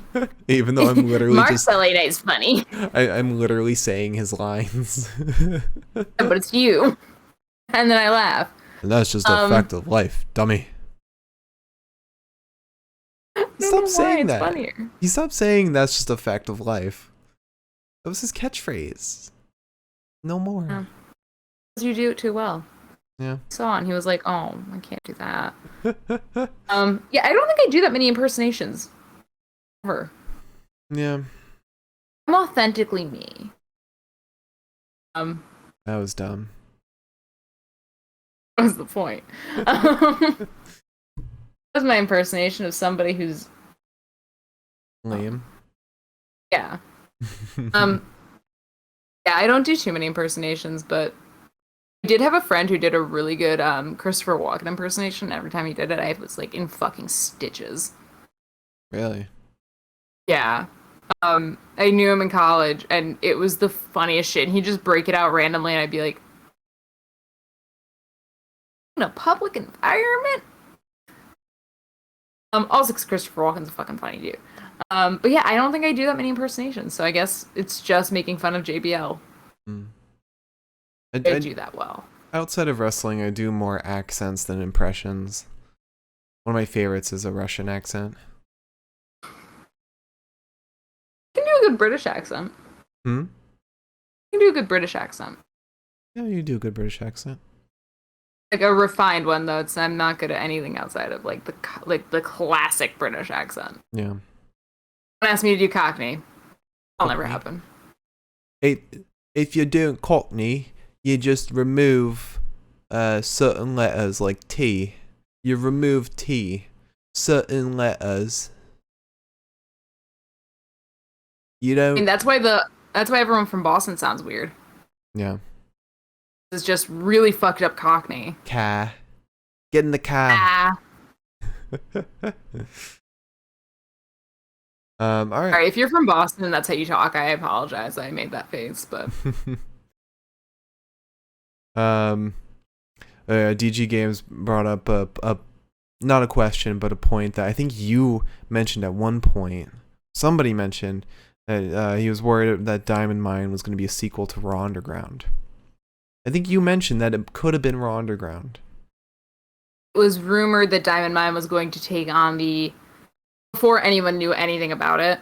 Even though I'm literally Mark's LA Knight's funny. I'm literally saying his lines. But it's you, and then I laugh. And that's just a fact of life, dummy. Stop saying that. Funnier. He stopped saying that's just a fact of life. That was his catchphrase. No more. Yeah. You do it too well. Yeah. Saw and he was like, "Oh, I can't do that." Yeah, I don't think I do that many impersonations. Ever. Yeah. I'm authentically me. That was dumb. What was the point? That was my impersonation of somebody who's lame. Yeah. Yeah, I don't do too many impersonations, but I did have a friend who did a really good Christopher Walken impersonation. Every time he did it, I was like in fucking stitches. Really? Yeah. I knew him in college, and it was the funniest shit. He'd just break it out randomly, and I'd be like, in a public environment? Also, because Christopher Walken's a fucking funny dude. But yeah, I don't think I do that many impersonations, so I guess it's just making fun of JBL. I do that well. Outside of wrestling, I do more accents than impressions. One of my favorites is a Russian accent. You can do a good British accent. You can do a good British accent. Yeah, you do a good British accent. Like a refined one, though. I'm not good at anything outside of like the classic British accent. Yeah. Don't ask me to do Cockney. That'll never Cockney. happen. If you're doing Cockney, you just remove certain letters like T. You remove T. Certain letters. You I mean, don't. that's why everyone from Boston sounds weird. Yeah. It's just really fucked up Cockney. Car. Get in the car. Ah. All right. All right, if you're from Boston and that's how you talk, I apologize. I made that face, but DG Games brought up a not a question, but a point that I think you mentioned at one point. Somebody mentioned that he was worried that Diamond Mine was going to be a sequel to Raw Underground. I think you mentioned that it could have been Raw Underground. it was rumored that Diamond Mine was going to take on before anyone knew anything about it.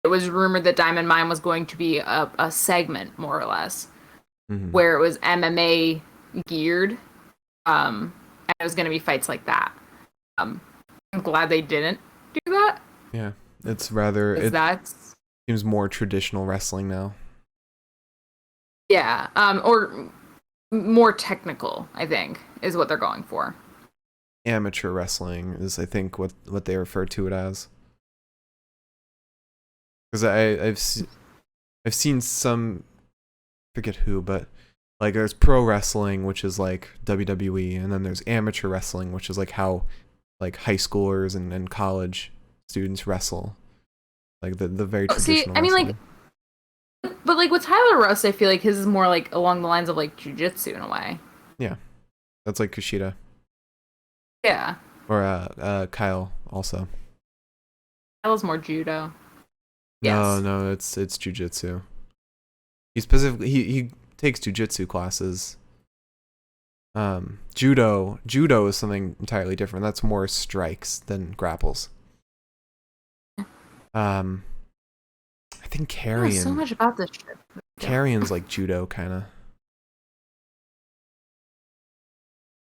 It was rumored that Diamond Mine was going to be a segment, more or less, where it was MMA geared, and it was going to be fights like that. I'm glad they didn't do that. Yeah, it's rather seems more traditional wrestling now. Yeah, or more technical, I think, is what they're going for. Amateur wrestling is, I think, what they refer to it as. Because I've seen some, forget who, but like there's pro wrestling, which is like WWE, and then there's amateur wrestling, which is like how like high schoolers and college students wrestle, like the very traditional. I mean, wrestling. but like with Tyler Russ, I feel like his is more like along the lines of like jujitsu in a way. Yeah, that's like Kushida. Yeah. Or Kyle also. Kyle's more judo. Yes. No, it's jujitsu. He takes jujitsu classes. Judo is something entirely different. That's more strikes than grapples. I think Carrion. So much about this shit. Carrion's like judo kind of.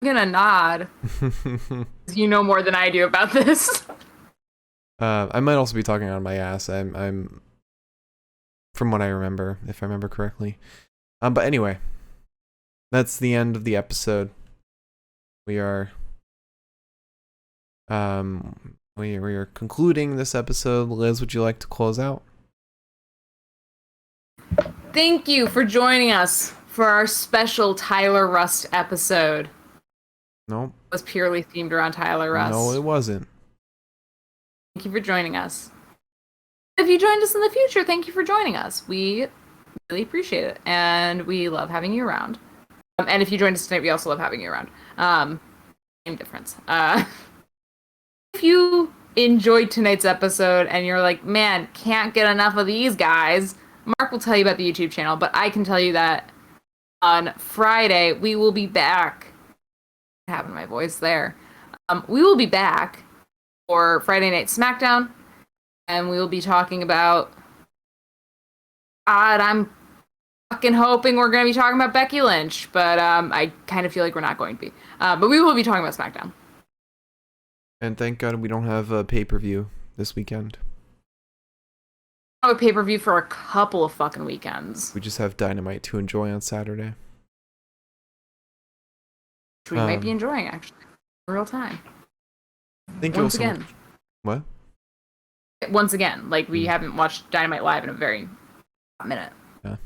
I'm gonna nod. You know more than I do about this. I might also be talking out of my ass. I'm from what I remember, if I remember correctly. But anyway, that's the end of the episode. We are we are concluding this episode. Liz, would you like to close out? Thank you for joining us for our special Tyler Rust episode. Nope. It was purely themed around Tyler Rust. No, it wasn't. Thank you for joining us. If you joined us in the future, thank you for joining us. We really appreciate it, and we love having you around. And if you joined us tonight, we also love having you around. Same difference. If you enjoyed tonight's episode and you're like, man, can't get enough of these guys, Mark will tell you about the YouTube channel, but I can tell you that on Friday, we will be back. Having my voice there. We will be back for Friday Night SmackDown, and we will be talking about. I'm fucking hoping we're going to be talking about Becky Lynch, but I kind of feel like we're not going to be. But we will be talking about SmackDown. And thank God we don't have a pay-per-view this weekend. I have a pay-per-view for a couple of fucking weekends. We just have Dynamite to enjoy on Saturday. Which we might be enjoying, actually. In real time. Thank you Once also again. What? Once again. Like, we haven't watched Dynamite live in a very minute. Yeah.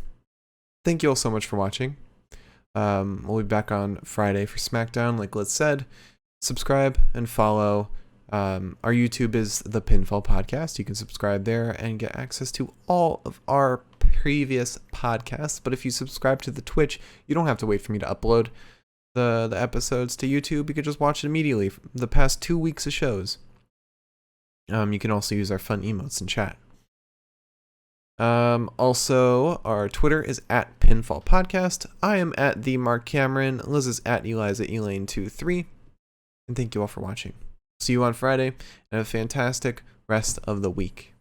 Thank you all so much for watching. We'll be back on Friday for SmackDown, like Liz said. Subscribe and follow. Our YouTube is The Pinfall Podcast. You can subscribe there and get access to all of our previous podcasts. But if you subscribe to the Twitch, you don't have to wait for me to upload the episodes to YouTube. You could just watch it immediately. The past 2 weeks of shows. You can also use our fun emotes in chat. Also, our Twitter is at Pinfall Podcast. I am at the Mark Cameron. Liz is at Eliza Elaine23. And thank you all for watching. See you on Friday, and have a fantastic rest of the week.